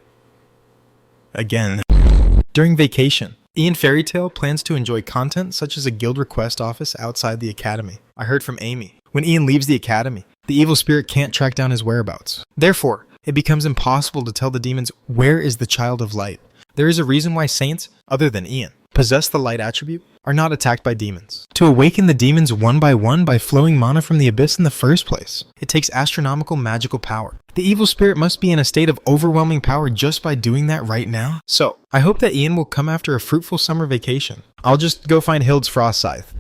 During vacation, Ian Fairytale plans to enjoy content such as a guild request office outside the academy. I heard from Amy. When Ian leaves the academy, the evil spirit can't track down his whereabouts. Therefore, it becomes impossible to tell the demons where is the child of light. There is a reason why saints, other than Ian, possess the light attribute, are not attacked by demons. To awaken the demons one by flowing mana from the abyss in the first place, it takes astronomical magical power. The evil spirit must be in a state of overwhelming power just by doing that right now. So, I hope that Ian will come after a fruitful summer vacation. I'll just go find Hild's Frost Scythe.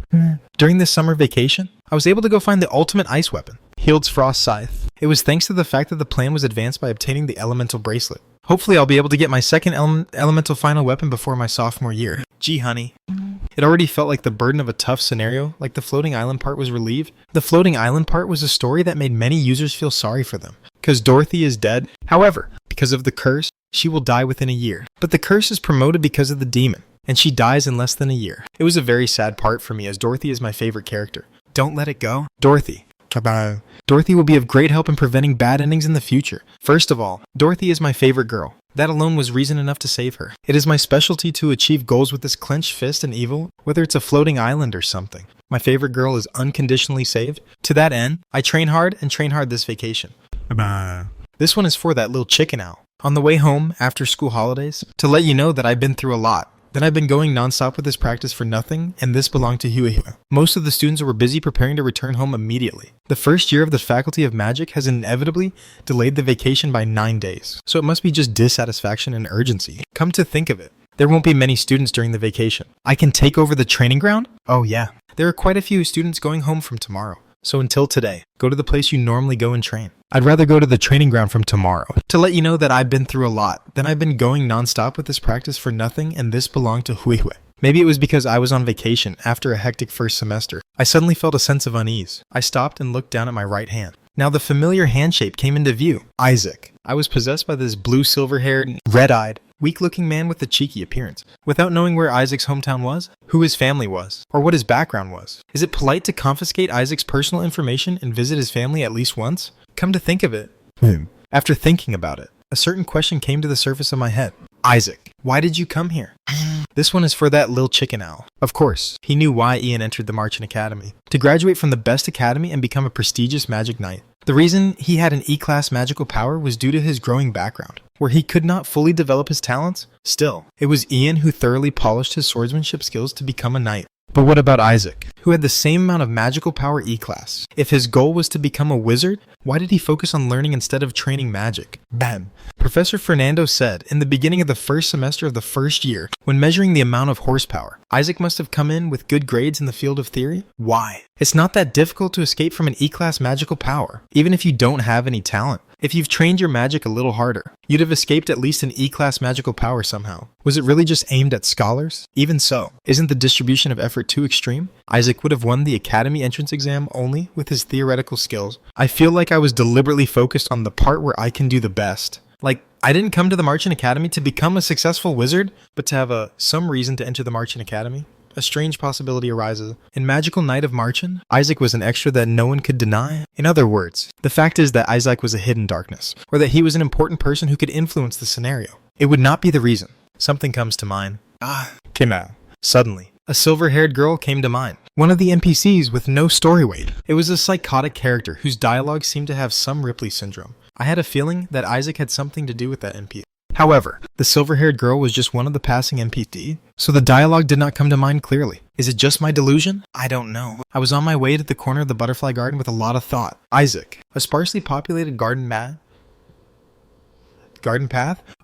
During this summer vacation, I was able to go find the ultimate ice weapon, Hild's Frost Scythe. It was thanks to the fact that the plan was advanced by obtaining the elemental bracelet. Hopefully I'll be able to get my second elemental final weapon before my sophomore year. Gee honey. It already felt like the burden of a tough scenario, like the floating island part was relieved. The floating island part was a story that made many users feel sorry for them, because Dorothy is dead. However, because of the curse, she will die within a year. But the curse is promoted because of the demon, and she dies in less than a year. It was a very sad part for me as Dorothy is my favorite character. Don't let it go. Dorothy will be of great help in preventing bad endings in the future. First of all, Dorothy is my favorite girl. That alone was reason enough to save her. It is my specialty to achieve goals with this clenched fist and evil, whether it's a floating island or something. My favorite girl is unconditionally saved. To that end, I train hard this vacation. This one is for that little chicken owl. On the way home, after school holidays, to let you know that I've been through a lot. Then I've been going nonstop with this practice for nothing, and this belonged to Huehue. Most of the students were busy preparing to return home immediately. The first year of the Faculty of Magic has inevitably delayed the vacation by 9 days, so it must be just dissatisfaction and urgency. Come to think of it, there won't be many students during the vacation. I can take over the training ground? Oh yeah, there are quite a few students going home from tomorrow. So until today, go to the place you normally go and train. I'd rather go to the training ground from tomorrow. To let you know that I've been through a lot. Then I've been going nonstop with this practice for nothing, and this belonged to Huehue. Maybe it was because I was on vacation after a hectic first semester. I suddenly felt a sense of unease. I stopped and looked down at my right hand. Now the familiar hand shape came into view. Isaac. I was possessed by this blue silver-haired, red-eyed, weak-looking man with a cheeky appearance. Without knowing where Isaac's hometown was, who his family was, or what his background was. Is it polite to confiscate Isaac's personal information and visit his family at least once? Come to think of it. After thinking about it, a certain question came to the surface of my head. Isaac, why did you come here? This one is for that little chicken owl. Of course, he knew why Ian entered the Marchant Academy. To graduate from the best academy and become a prestigious magic knight. The reason he had an E-class magical power was due to his growing background, where he could not fully develop his talents. Still, it was Ian who thoroughly polished his swordsmanship skills to become a knight. But what about Isaac, who had the same amount of magical power E-class? If his goal was to become a wizard, why did he focus on learning instead of training magic? Bam! Professor Fernando said, in the beginning of the first semester of the first year, when measuring the amount of horsepower, Isaac must have come in with good grades in the field of theory? Why? It's not that difficult to escape from an E-class magical power, even if you don't have any talent. If you've trained your magic a little harder, you'd have escaped at least an E-class magical power somehow. Was it really just aimed at scholars? Even so, isn't the distribution of effort too extreme? Isaac would have won the academy entrance exam only with his theoretical skills. I feel like I was deliberately focused on the part where I can do the best. Like, I didn't come to the Marchant Academy to become a successful wizard, but to have some reason to enter the Marchant Academy. A strange possibility arises. In Magical Knight of Marchant, Isaac was an extra that no one could deny. In other words, the fact is that Isaac was a hidden darkness, or that he was an important person who could influence the scenario. It would not be the reason. Something comes to mind. Suddenly, a silver-haired girl came to mind. One of the NPCs with no story weight. It was a psychotic character whose dialogue seemed to have some Ripley syndrome. I had a feeling that Isaac had something to do with that NPC. However, the silver-haired girl was just one of the passing NPC, so the dialogue did not come to mind clearly. Is it just my delusion? I don't know. I was on my way to the corner of the butterfly garden with a lot of thought. Isaac, a sparsely populated garden path,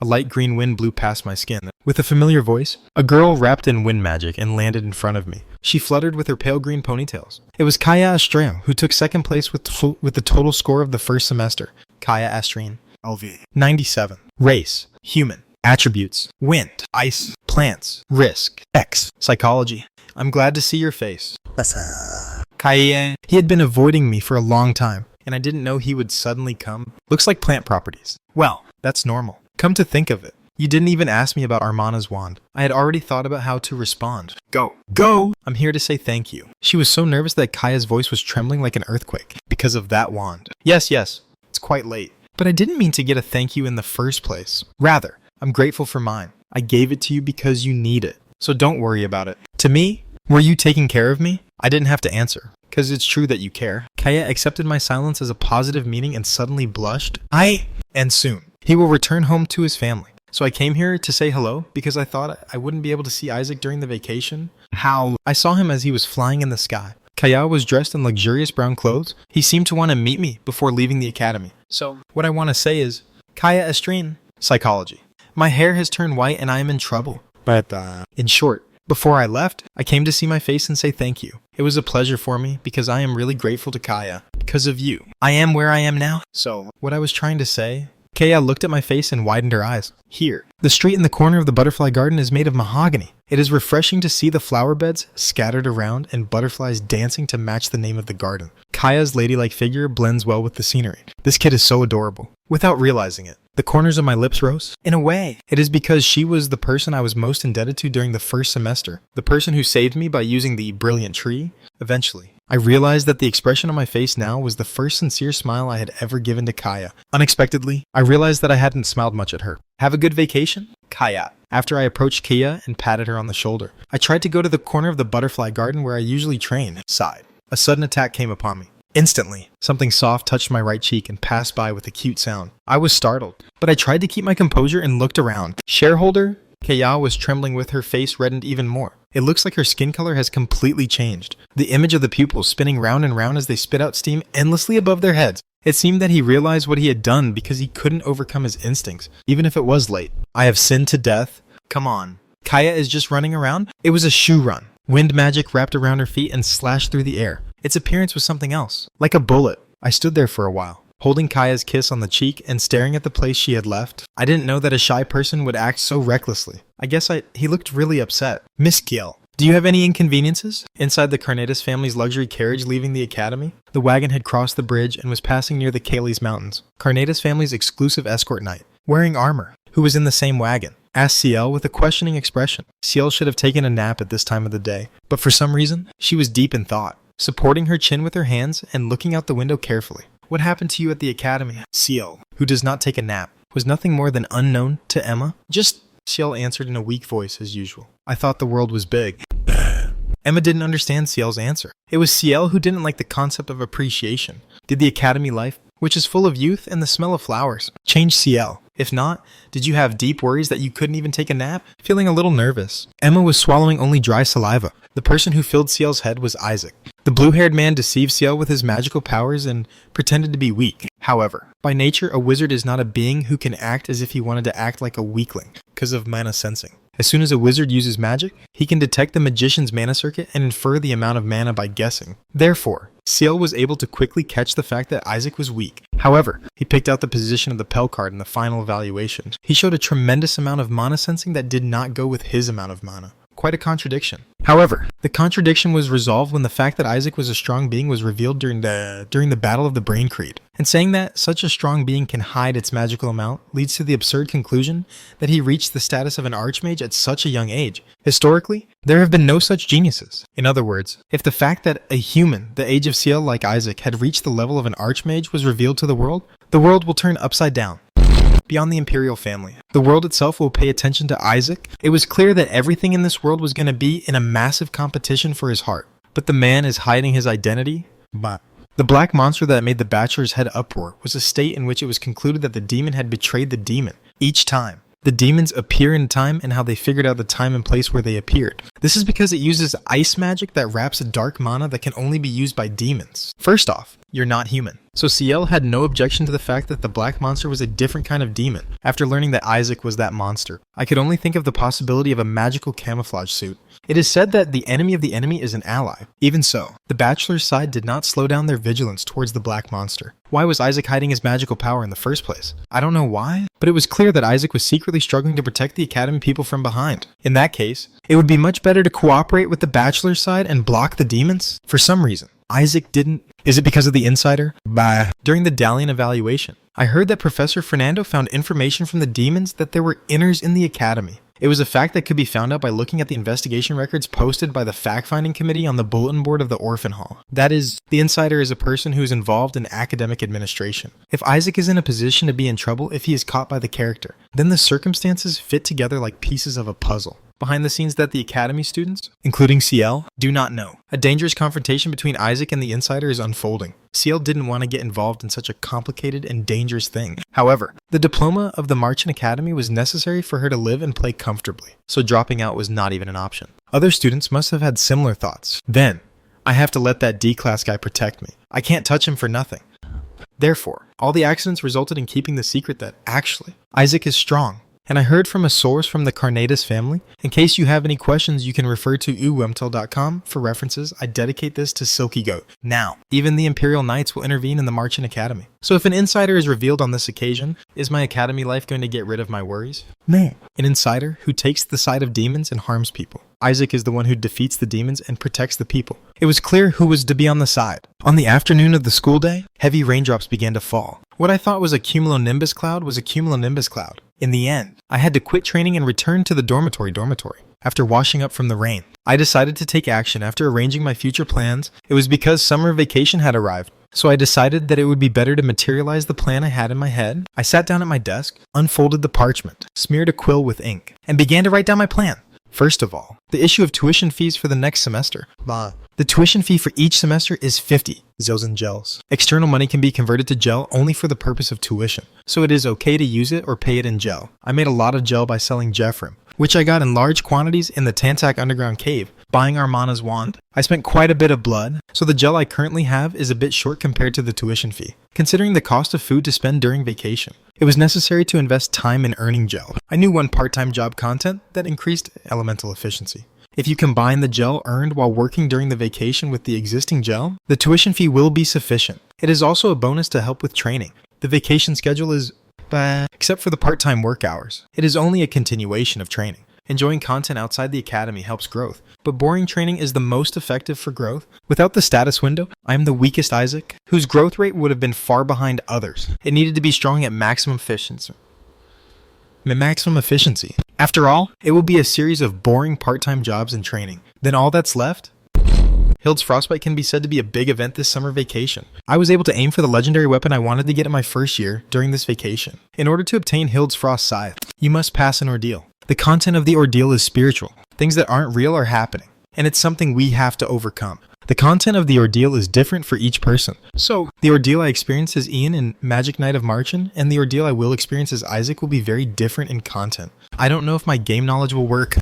a light green wind blew past my skin. With a familiar voice, a girl wrapped in wind magic and landed in front of me. She fluttered with her pale green ponytails. It was Kaya Astreo, who took second place with the total score of the first semester. Kaya Astreen. LV. 97. Race. Human. Attributes. Wind. Ice. Plants. Risk. X. Psychology. I'm glad to see your face. Kaya. He had been avoiding me for a long time, and I didn't know he would suddenly come. Looks like plant properties. Well, that's normal. Come to think of it, you didn't even ask me about Armana's wand. I had already thought about how to respond. Go! I'm here to say thank you. She was so nervous that Kaya's voice was trembling like an earthquake because of that wand. Yes, it's quite late. But I didn't mean to get a thank you in the first place. Rather, I'm grateful for mine. I gave it to you because you need it. So don't worry about it. To me, were you taking care of me? I didn't have to answer, because it's true that you care. Kaya accepted my silence as a positive meaning and suddenly blushed. And soon, he will return home to his family. So I came here to say hello because I thought I wouldn't be able to see Isaac during the vacation. How? I saw him as he was flying in the sky. Kaya was dressed in luxurious brown clothes. He seemed to want to meet me before leaving the academy. So, what I want to say is, Kaya Astreen, psychology. My hair has turned white and I am in trouble. But, in short, before I left, I came to see my face and say thank you. It was a pleasure for me because I am really grateful to Kaya. Because of you. I am where I am now. So, what I was trying to say... Kaya looked at my face and widened her eyes. Here. The street in the corner of the butterfly garden is made of mahogany. It is refreshing to see the flower beds scattered around and butterflies dancing to match the name of the garden. Kaya's ladylike figure blends well with the scenery. This kid is so adorable. Without realizing it, the corners of my lips rose. In a way, it is because she was the person I was most indebted to during the first semester. The person who saved me by using the brilliant tree. Eventually, I realized that the expression on my face now was the first sincere smile I had ever given to Kaya. Unexpectedly, I realized that I hadn't smiled much at her. Have a good vacation, Kaya. After I approached Kia and patted her on the shoulder, I tried to go to the corner of the butterfly garden where I usually train, sighed. A sudden attack came upon me. Instantly, something soft touched my right cheek and passed by with a cute sound. I was startled, but I tried to keep my composure and looked around. Shareholder Kaya was trembling with her face reddened even more. It looks like her skin color has completely changed. The image of the pupils spinning round and round as they spit out steam endlessly above their heads. It seemed that he realized what he had done because he couldn't overcome his instincts, even if it was late. I have sinned to death. Come on. Kaya is just running around? It was a shoe run. Wind magic wrapped around her feet and slashed through the air. Its appearance was something else, like a bullet. I stood there for a while, holding Kaya's kiss on the cheek and staring at the place she had left. I didn't know that a shy person would act so recklessly. He looked really upset. Miss Gill, do you have any inconveniences? Inside the Carnatus family's luxury carriage leaving the academy, the wagon had crossed the bridge and was passing near the Cayley's Mountains. Carnatus family's exclusive escort knight, wearing armor, who was in the same wagon, asked Ciel with a questioning expression. Ciel should have taken a nap at this time of the day, but for some reason, she was deep in thought, supporting her chin with her hands and looking out the window carefully. What happened to you at the academy? Ciel, who does not take a nap, was nothing more than unknown to Emma. Ciel answered in a weak voice as usual. I thought the world was big. Emma didn't understand Ciel's answer. It was Ciel who didn't like the concept of appreciation. Did the academy life, which is full of youth and the smell of flowers, change Ciel? If not, did you have deep worries that you couldn't even take a nap? Feeling a little nervous, Emma was swallowing only dry saliva. The person who filled Ciel's head was Isaac. The blue-haired man deceived Ciel with his magical powers and pretended to be weak. However, by nature, a wizard is not a being who can act as if he wanted to act like a weakling, because of mana sensing. As soon as a wizard uses magic, he can detect the magician's mana circuit and infer the amount of mana by guessing. Therefore, Ciel was able to quickly catch the fact that Isaac was weak. However, he picked out the position of the Pell card in the final evaluation. He showed a tremendous amount of mana sensing that did not go with his amount of mana. Quite a contradiction. However, the contradiction was resolved when the fact that Isaac was a strong being was revealed during the Battle of the Brain Creed. And saying that such a strong being can hide its magical amount leads to the absurd conclusion that he reached the status of an archmage at such a young age. Historically, there have been no such geniuses. In other words, if the fact that a human the age of Ciel like Isaac had reached the level of an archmage was revealed to the world will turn upside down. Beyond the Imperial family, the world itself will pay attention to Isaac. It was clear that everything in this world was going to be in a massive competition for his heart. But the man is hiding his identity. The black monster that made the bachelor's head uproar was a state in which it was concluded that the demon had betrayed the demon. Each time, the demons appear in time and how they figured out the time and place where they appeared. This is because it uses ice magic that wraps a dark mana that can only be used by demons. First off, you're not human. So Ciel had no objection to the fact that the black monster was a different kind of demon. After learning that Isaac was that monster, I could only think of the possibility of a magical camouflage suit. It is said that the enemy of the enemy is an ally. Even so, the bachelor's side did not slow down their vigilance towards the black monster. Why was Isaac hiding his magical power in the first place? I don't know why, but it was clear that Isaac was secretly struggling to protect the academy people from behind. In that case, it would be much better to cooperate with the bachelor's side and block the demons. For some reason, Isaac didn't. Is it because of the insider? During the Dalian evaluation, I heard that Professor Fernando found information from the demons that there were inners in the academy. It was a fact that could be found out by looking at the investigation records posted by the fact-finding committee on the bulletin board of the orphan hall. That is, the insider is a person who is involved in academic administration. If Isaac is in a position to be in trouble if he is caught by the character, then the circumstances fit together like pieces of a puzzle. Behind the scenes that the academy students, including Ciel, do not know. A dangerous confrontation between Isaac and the insider is unfolding. Ciel didn't want to get involved in such a complicated and dangerous thing. However, the diploma of the Marchant Academy was necessary for her to live and play comfortably, so dropping out was not even an option. Other students must have had similar thoughts. Then, I have to let that D-class guy protect me. I can't touch him for nothing. Therefore, all the accidents resulted in keeping the secret that, actually, Isaac is strong. And I heard from a source from the Carnatus family. In case you have any questions, you can refer to uwemtel.com for references. I dedicate this to Silky Goat. Now, even the Imperial Knights will intervene in the Marchant Academy. So if an insider is revealed on this occasion, is my academy life going to get rid of my worries? Man. An insider who takes the side of demons and harms people. Isaac is the one who defeats the demons and protects the people. It was clear who was to be on the side. On the afternoon of the school day, heavy raindrops began to fall. What I thought was a cumulonimbus cloud was a cumulonimbus cloud. In the end, I had to quit training and return to the dormitory. after washing up from the rain. I decided to take action after arranging my future plans. It was because summer vacation had arrived, so I decided that it would be better to materialize the plan I had in my head. I sat down at my desk, unfolded the parchment, smeared a quill with ink, and began to write down my plan. First of all, the issue of tuition fees for the next semester. The tuition fee for each semester is 50 zills and gels. External money can be converted to gel only for the purpose of tuition, so it is okay to use it or pay it in gel. I made a lot of gel by selling Jeffrim, which I got in large quantities in the Tantak underground cave, buying Armana's wand. I spent quite a bit of blood, so the gel I currently have is a bit short compared to the tuition fee, considering the cost of food to spend during vacation. It was necessary to invest time in earning gel. I knew one part-time job content that increased elemental efficiency. If you combine the gel earned while working during the vacation with the existing gel, the tuition fee will be sufficient. It is also a bonus to help with training. The vacation schedule is except for the part-time work hours. It is only a continuation of training. Enjoying content outside the academy helps growth, but boring training is the most effective for growth. Without the status window, I am the weakest Isaac, whose growth rate would have been far behind others. It needed to be strong at maximum efficiency. After all, it will be a series of boring part-time jobs and training. Then all that's left? Hild's Frostbite can be said to be a big event this summer vacation. I was able to aim for the legendary weapon I wanted to get in my first year during this vacation. In order to obtain Hild's Frost Scythe, you must pass an ordeal. The content of the ordeal is spiritual. Things that aren't real are happening, and it's something we have to overcome. The content of the ordeal is different for each person. So, the ordeal I experienced as Ian in Magic Knight of Marchen and the ordeal I will experience as Isaac will be very different in content. I don't know if my game knowledge will work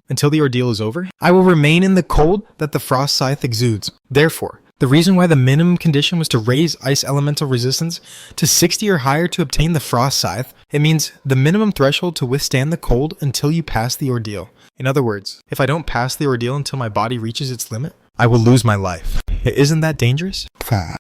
until the ordeal is over. I will remain in the cold that the Frost Scythe exudes. Therefore, the reason why the minimum condition was to raise ice elemental resistance to 60 or higher to obtain the Frost Scythe, it means the minimum threshold to withstand the cold until you pass the ordeal. In other words, if I don't pass the ordeal until my body reaches its limit, I will lose my life. Isn't that dangerous?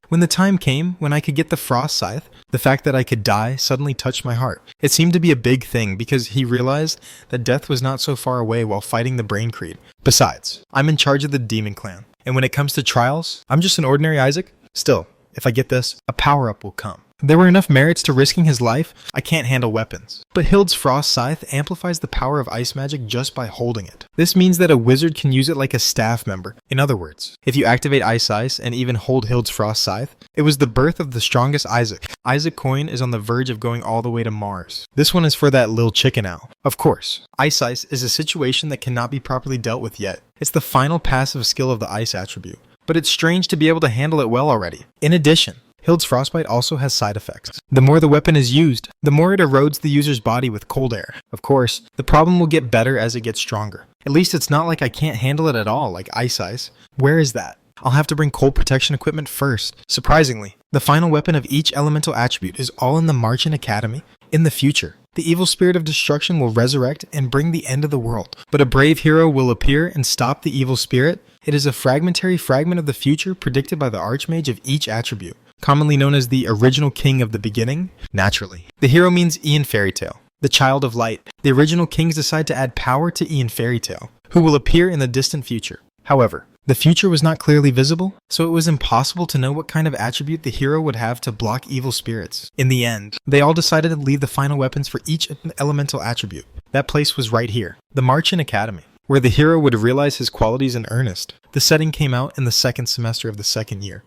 When the time came when I could get the Frost Scythe, the fact that I could die suddenly touched my heart. It seemed to be a big thing because he realized that death was not so far away while fighting the Brain Creed. Besides, I'm in charge of the Demon Clan, and when it comes to trials, I'm just an ordinary Isaac. Still, if I get this, a power-up will come. There were enough merits to risking his life. I can't handle weapons. But Hild's Frost Scythe amplifies the power of ice magic just by holding it. This means that a wizard can use it like a staff member. In other words, if you activate Ice and even hold Hild's Frost Scythe, it was the birth of the strongest Isaac. Isaac Coin is on the verge of going all the way to Mars. This one is for that little chicken owl. Of course, Ice is a situation that cannot be properly dealt with yet. It's the final passive skill of the Ice attribute. But it's strange to be able to handle it well already. In addition, Hild's Frostbite also has side effects. The more the weapon is used, the more it erodes the user's body with cold air. Of course, the problem will get better as it gets stronger. At least it's not like I can't handle it at all, like Ice. Where is that? I'll have to bring cold protection equipment first. Surprisingly, the final weapon of each elemental attribute is all in the Marchen Academy. In the future, the evil spirit of destruction will resurrect and bring the end of the world. But a brave hero will appear and stop the evil spirit. It is a fragmentary fragment of the future predicted by the Archmage of each attribute, commonly known as the original king of the beginning. Naturally, the hero means Ian Fairytale, the child of light. The original kings decide to add power to Ian Fairytale, who will appear in the distant future. However, the future was not clearly visible, so it was impossible to know what kind of attribute the hero would have to block evil spirits. In the end, they all decided to leave the final weapons for each elemental attribute. That place was right here, the Marchen Academy, where the hero would realize his qualities in earnest. The setting came out in the second semester of the second year.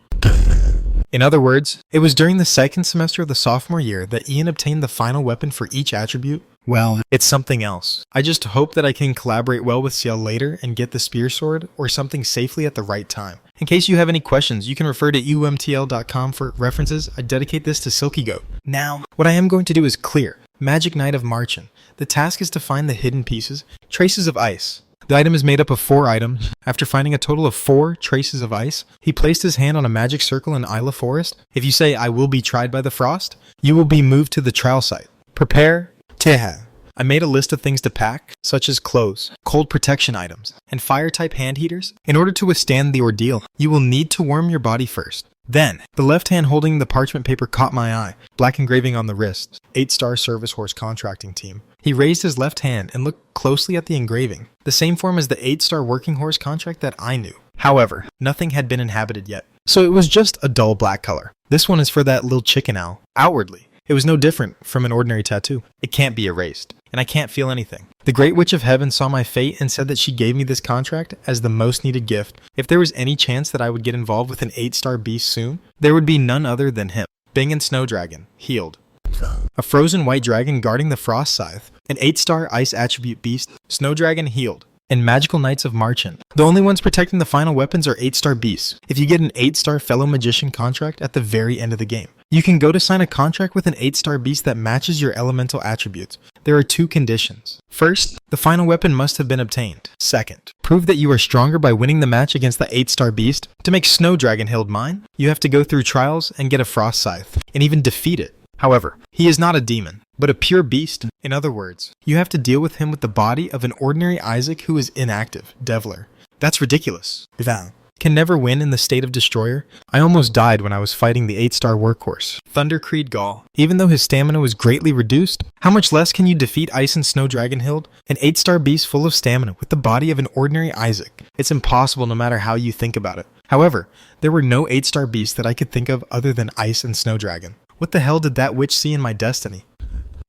In other words, it was during the second semester of the sophomore year that Ian obtained the final weapon for each attribute. Well, it's something else. I just hope that I can collaborate well with Ciel later and get the spear sword or something safely at the right time. In case you have any questions, you can refer to umtl.com for references. I dedicate this to Silky Goat. Now, what I am going to do is clear Magic Knight of Marchen. The task is to find the hidden pieces, traces of ice. The item is made up of 4 items. After finding a total of 4 traces of ice, he placed his hand on a magic circle in Isla Forest. If you say, "I will be tried by the frost," you will be moved to the trial site. Prepare to have. I made a list of things to pack, such as clothes, cold protection items, and fire-type hand heaters. In order to withstand the ordeal, you will need to warm your body first. Then, the left hand holding the parchment paper caught my eye, black engraving on the wrist, 8-star Service Horse Contracting Team. He raised his left hand and looked closely at the engraving, the same form as the 8-star Working Horse contract that I knew. However, nothing had been inhabited yet, so it was just a dull black color. This one is for that little chicken owl. Outwardly, It was no different from an ordinary tattoo. It can't be erased, and I can't feel anything. The Great Witch of Heaven saw my fate and said that she gave me this contract as the most needed gift. If there was any chance that I would get involved with an 8-star beast soon, there would be none other than him. Bing Snow Dragon, healed. A frozen white dragon guarding the Frost Scythe. An 8-star ice attribute beast, Snow Dragon, healed. And Magical Knights of Marchen. The only ones protecting the final weapons are 8-star beasts. If you get an 8-star Fellow Magician contract at the very end of the game, you can go to sign a contract with an 8-star beast that matches your elemental attributes. There are 2 conditions. First, the final weapon must have been obtained. Second, prove that you are stronger by winning the match against the 8-star beast. To make Snow Dragon Hild mine, you have to go through trials and get a Frost Scythe, and even defeat it. However, he is not a demon, but a pure beast. In other words, you have to deal with him with the body of an ordinary Isaac who is inactive, Devler. That's ridiculous. Vivin can never win in the state of Destroyer. I almost died when I was fighting the 8-star workhorse, Thundercreed Gaul. Even though his stamina was greatly reduced, how much less can you defeat Ice and Snow Dragon Hild? An 8-star beast full of stamina with the body of an ordinary Isaac. It's impossible no matter how you think about it. However, there were no 8-star beasts that I could think of other than Ice and Snow Dragon. What the hell did that witch see in my destiny?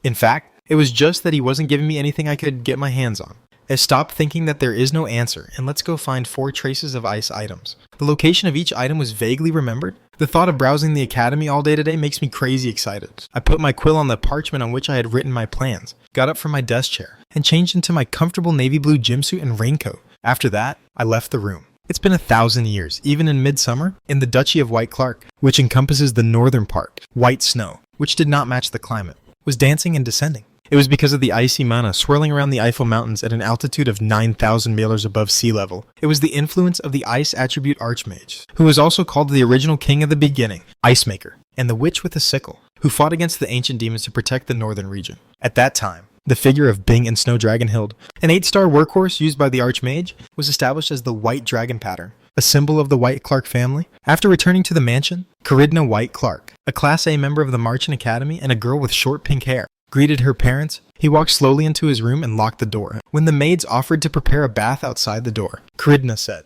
In fact, it was just that he wasn't giving me anything I could get my hands on. Stop thinking that there is no answer, and let's go find 4 traces of ice items. The location of each item was vaguely remembered. The thought of browsing the academy all day today makes me crazy excited. I put my quill on the parchment on which I had written my plans, got up from my desk chair, and changed into my comfortable navy blue gymsuit and raincoat. After that, I left the room. It's been 1,000 years, even in midsummer, in the Duchy of White Clark, which encompasses the northern part. White snow, which did not match the climate, was dancing and descending. It was because of the icy mana swirling around the Eifel Mountains at an altitude of 9,000 meters above sea level. It was the influence of the ice attribute Archmage, who was also called the original king of the beginning, Ice Maker, and the witch with a sickle, who fought against the ancient demons to protect the northern region. At that time, the figure of Bing and Snow Dragon Hild, an 8-star workhorse used by the Archmage, was established as the White Dragon pattern, a symbol of the White Clark family. After returning to the mansion, Caridna White Clark, a Class A member of the Marchen Academy and a girl with short pink hair, greeted her parents. He walked slowly into his room and locked the door. When the maids offered to prepare a bath outside the door, Caridna said,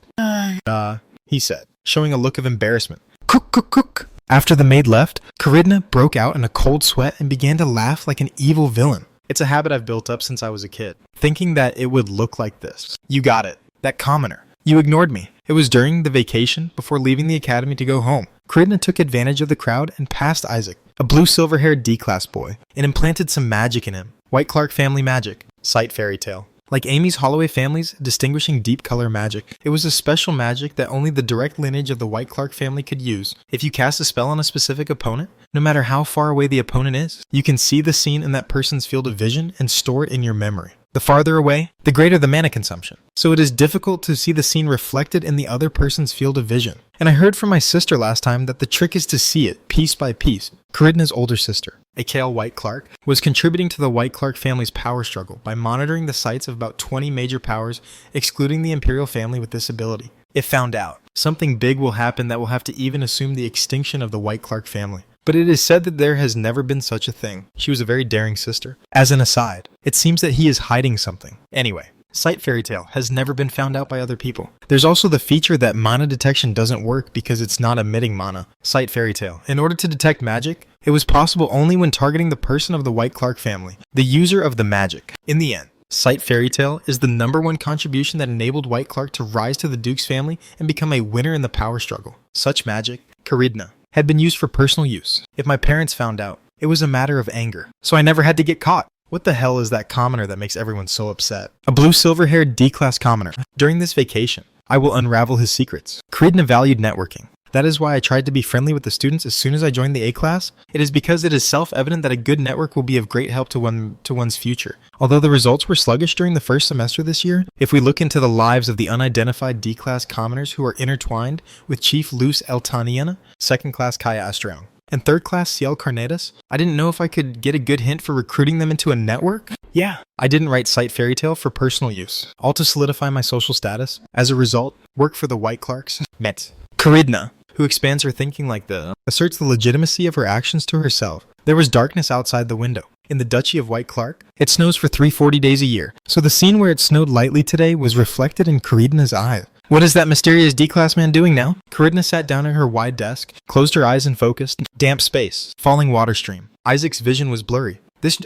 he said, showing a look of embarrassment. Cook, cook, cook. After the maid left, Caridna broke out in a cold sweat and began to laugh like an evil villain. It's a habit I've built up since I was a kid, thinking that it would look like this. You got it. That commoner. You ignored me. It was during the vacation before leaving the academy to go home. Caridna took advantage of the crowd and passed Isaac, a blue silver-haired D-class boy, and implanted some magic in him. White Clark family magic. Sight fairy tale. Like Amy's Holloway family's distinguishing deep color magic, it was a special magic that only the direct lineage of the White Clark family could use. If you cast a spell on a specific opponent, no matter how far away the opponent is, you can see the scene in that person's field of vision and store it in your memory. The farther away, the greater the mana consumption. So it is difficult to see the scene reflected in the other person's field of vision. And I heard from my sister last time that the trick is to see it piece by piece. Caridna's older sister, Akael White Clark, was contributing to the White Clark family's power struggle by monitoring the sites of about 20 major powers, excluding the Imperial family with this ability. If found out, something big will happen that will have to even assume the extinction of the White Clark family. But it is said that there has never been such a thing. She was a very daring sister. As an aside, it seems that he is hiding something. Anyway, Sight Fairy Tale has never been found out by other people. There's also the feature that mana detection doesn't work because it's not emitting mana. Sight Fairy Tale. In order to detect magic, it was possible only when targeting the person of the White Clark family, the user of the magic. In the end, Sight Fairy Tale is the #1 contribution that enabled White Clark to rise to the Duke's family and become a winner in the power struggle. Such magic, Caridna, had been used for personal use. If my parents found out, it was a matter of anger, so I never had to get caught. What the hell is that commoner that makes everyone so upset? A blue silver-haired D-class commoner. During this vacation, I will unravel his secrets. Caridna valued networking. That is why I tried to be friendly with the students as soon as I joined the A class. It is because it is self-evident that a good network will be of great help to one's future. Although the results were sluggish during the first semester this year, if we look into the lives of the unidentified D-class commoners who are intertwined with Chief Luce Eltaniana, 2nd class Kaya Astraeon, and 3rd class Ciel Carnetas, I didn't know if I could get a good hint for recruiting them into a network. Yeah, I didn't write Sight Fairy Tale for personal use, all to solidify my social status. As a result, work for the White Clarks. Met. Caridna, who expands her thinking like asserts the legitimacy of her actions to herself. There was darkness outside the window. In the Duchy of White Clark, it snows for 340 days a year, so the scene where it snowed lightly today was reflected in Caridna's eye. What is that mysterious D-class man doing now? Caridna sat down at her wide desk, closed her eyes and focused. Damp space, falling water stream. Isaac's vision was blurry.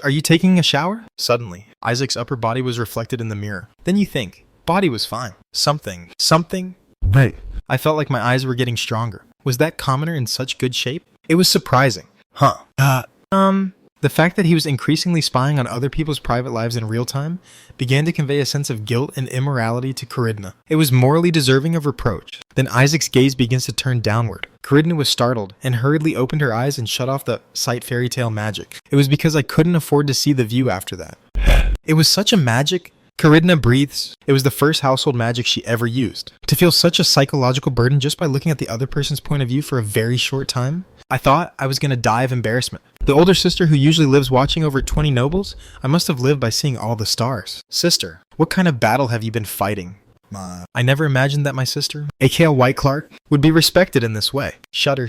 Are you taking a shower? Suddenly, Isaac's upper body was reflected in the mirror. Then you think, body was fine. Something. Wait. I felt like my eyes were getting stronger. Was that commoner in such good shape? It was surprising. The fact that he was increasingly spying on other people's private lives in real time began to convey a sense of guilt and immorality to Caridna. It was morally deserving of reproach. Then Isaac's gaze begins to turn downward. Caridna was startled and hurriedly opened her eyes and shut off the sight fairy tale magic. It was because I couldn't afford to see the view after that. It was such a magic. Caridna breathes. It was the first household magic she ever used. To feel such a psychological burden just by looking at the other person's point of view for a very short time? I thought I was going to die of embarrassment. The older sister who usually lives watching over 20 nobles, I must have lived by seeing all the stars. Sister, what kind of battle have you been fighting? I never imagined that my sister, Akale White Clark, would be respected in this way. Shudder.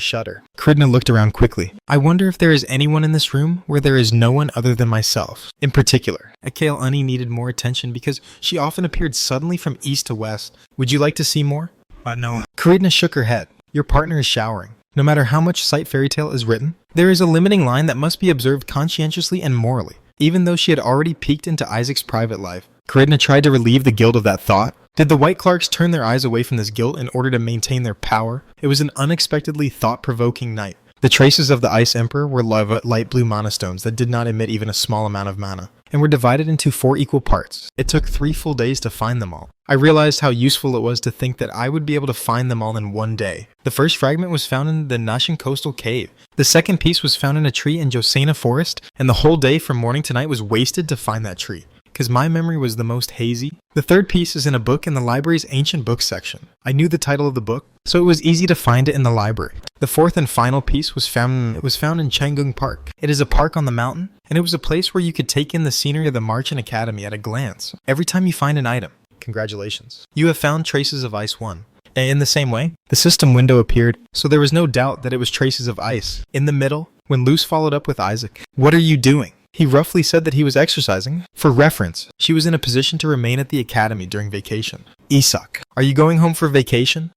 Caridna looked around quickly. I wonder if there is anyone in this room where there is no one other than myself. In particular, Akale Unnie needed more attention because she often appeared suddenly from east to west. Would you like to see more? No. Caridna shook her head. Your partner is showering. No matter how much sight fairy tale is written, there is a limiting line that must be observed conscientiously and morally. Even though she had already peeked into Isaac's private life, Caridna tried to relieve the guilt of that thought. Did the White Clarks turn their eyes away from this guilt in order to maintain their power? It was an unexpectedly thought-provoking night. The traces of the Ice Emperor were light blue mana stones that did not emit even a small amount of mana, and were divided into 4 equal parts. It took 3 full days to find them all. I realized how useful it was to think that I would be able to find them all in one day. The first fragment was found in the Nashin Coastal Cave. The second piece was found in a tree in Josena Forest, and the whole day from morning to night was wasted to find that tree, because my memory was the most hazy. The third piece is in a book in the library's ancient books section. I knew the title of the book, so it was easy to find it in the library. The fourth and final piece was found in Changgung Park. It is a park on the mountain, and it was a place where you could take in the scenery of the Marchand Academy at a glance. Every time you find an item, congratulations, you have found Traces of Ice 1. In the same way, the system window appeared, so there was no doubt that it was Traces of Ice. In the middle, when Luce followed up with Isaac, "What are you doing?" He roughly said that he was exercising. For reference, she was in a position to remain at the academy during vacation. Isak, are you going home for vacation?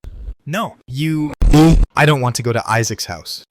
No, I don't want to go to Isaac's house.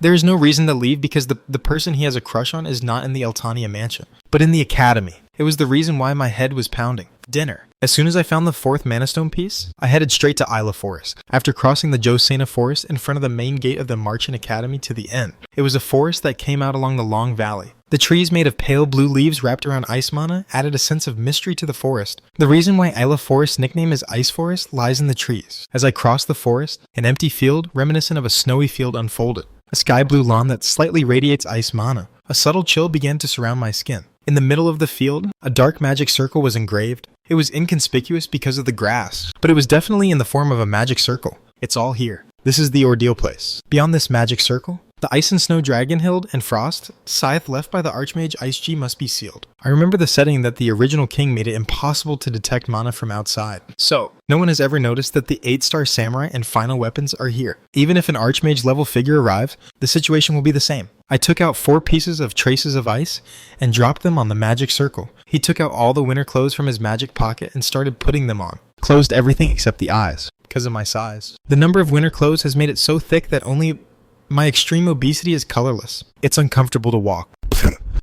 There is no reason to leave because the person he has a crush on is not in the Eltania mansion, but in the academy. It was the reason why my head was pounding. Dinner. As soon as I found the 4th Mana Stone piece, I headed straight to Isla Forest. After crossing the Josena Forest in front of the main gate of the Marchand Academy to the end, it was a forest that came out along the long valley. The trees made of pale blue leaves wrapped around ice mana added a sense of mystery to the forest. The reason why Isla Forest's nickname is Ice Forest lies in the trees. As I crossed the forest, an empty field reminiscent of a snowy field unfolded. A sky blue lawn that slightly radiates ice mana. A subtle chill began to surround my skin. In the middle of the field, a dark magic circle was engraved. It was inconspicuous because of the grass, but it was definitely in the form of a magic circle. It's all here. This is the ordeal place. Beyond this magic circle, the Ice and Snow Dragonhild and Frost scythe left by the Archmage Ice-G must be sealed. I remember the setting that the original king made it impossible to detect mana from outside. So, no one has ever noticed that the 8-star samurai and final weapons are here. Even if an Archmage level figure arrives, the situation will be the same. I took out 4 pieces of Traces of Ice and dropped them on the magic circle. He took out all the winter clothes from his magic pocket and started putting them on. Closed everything except the eyes, because of my size. The number of winter clothes has made it so thick that only my extreme obesity is colorless. It's uncomfortable to walk.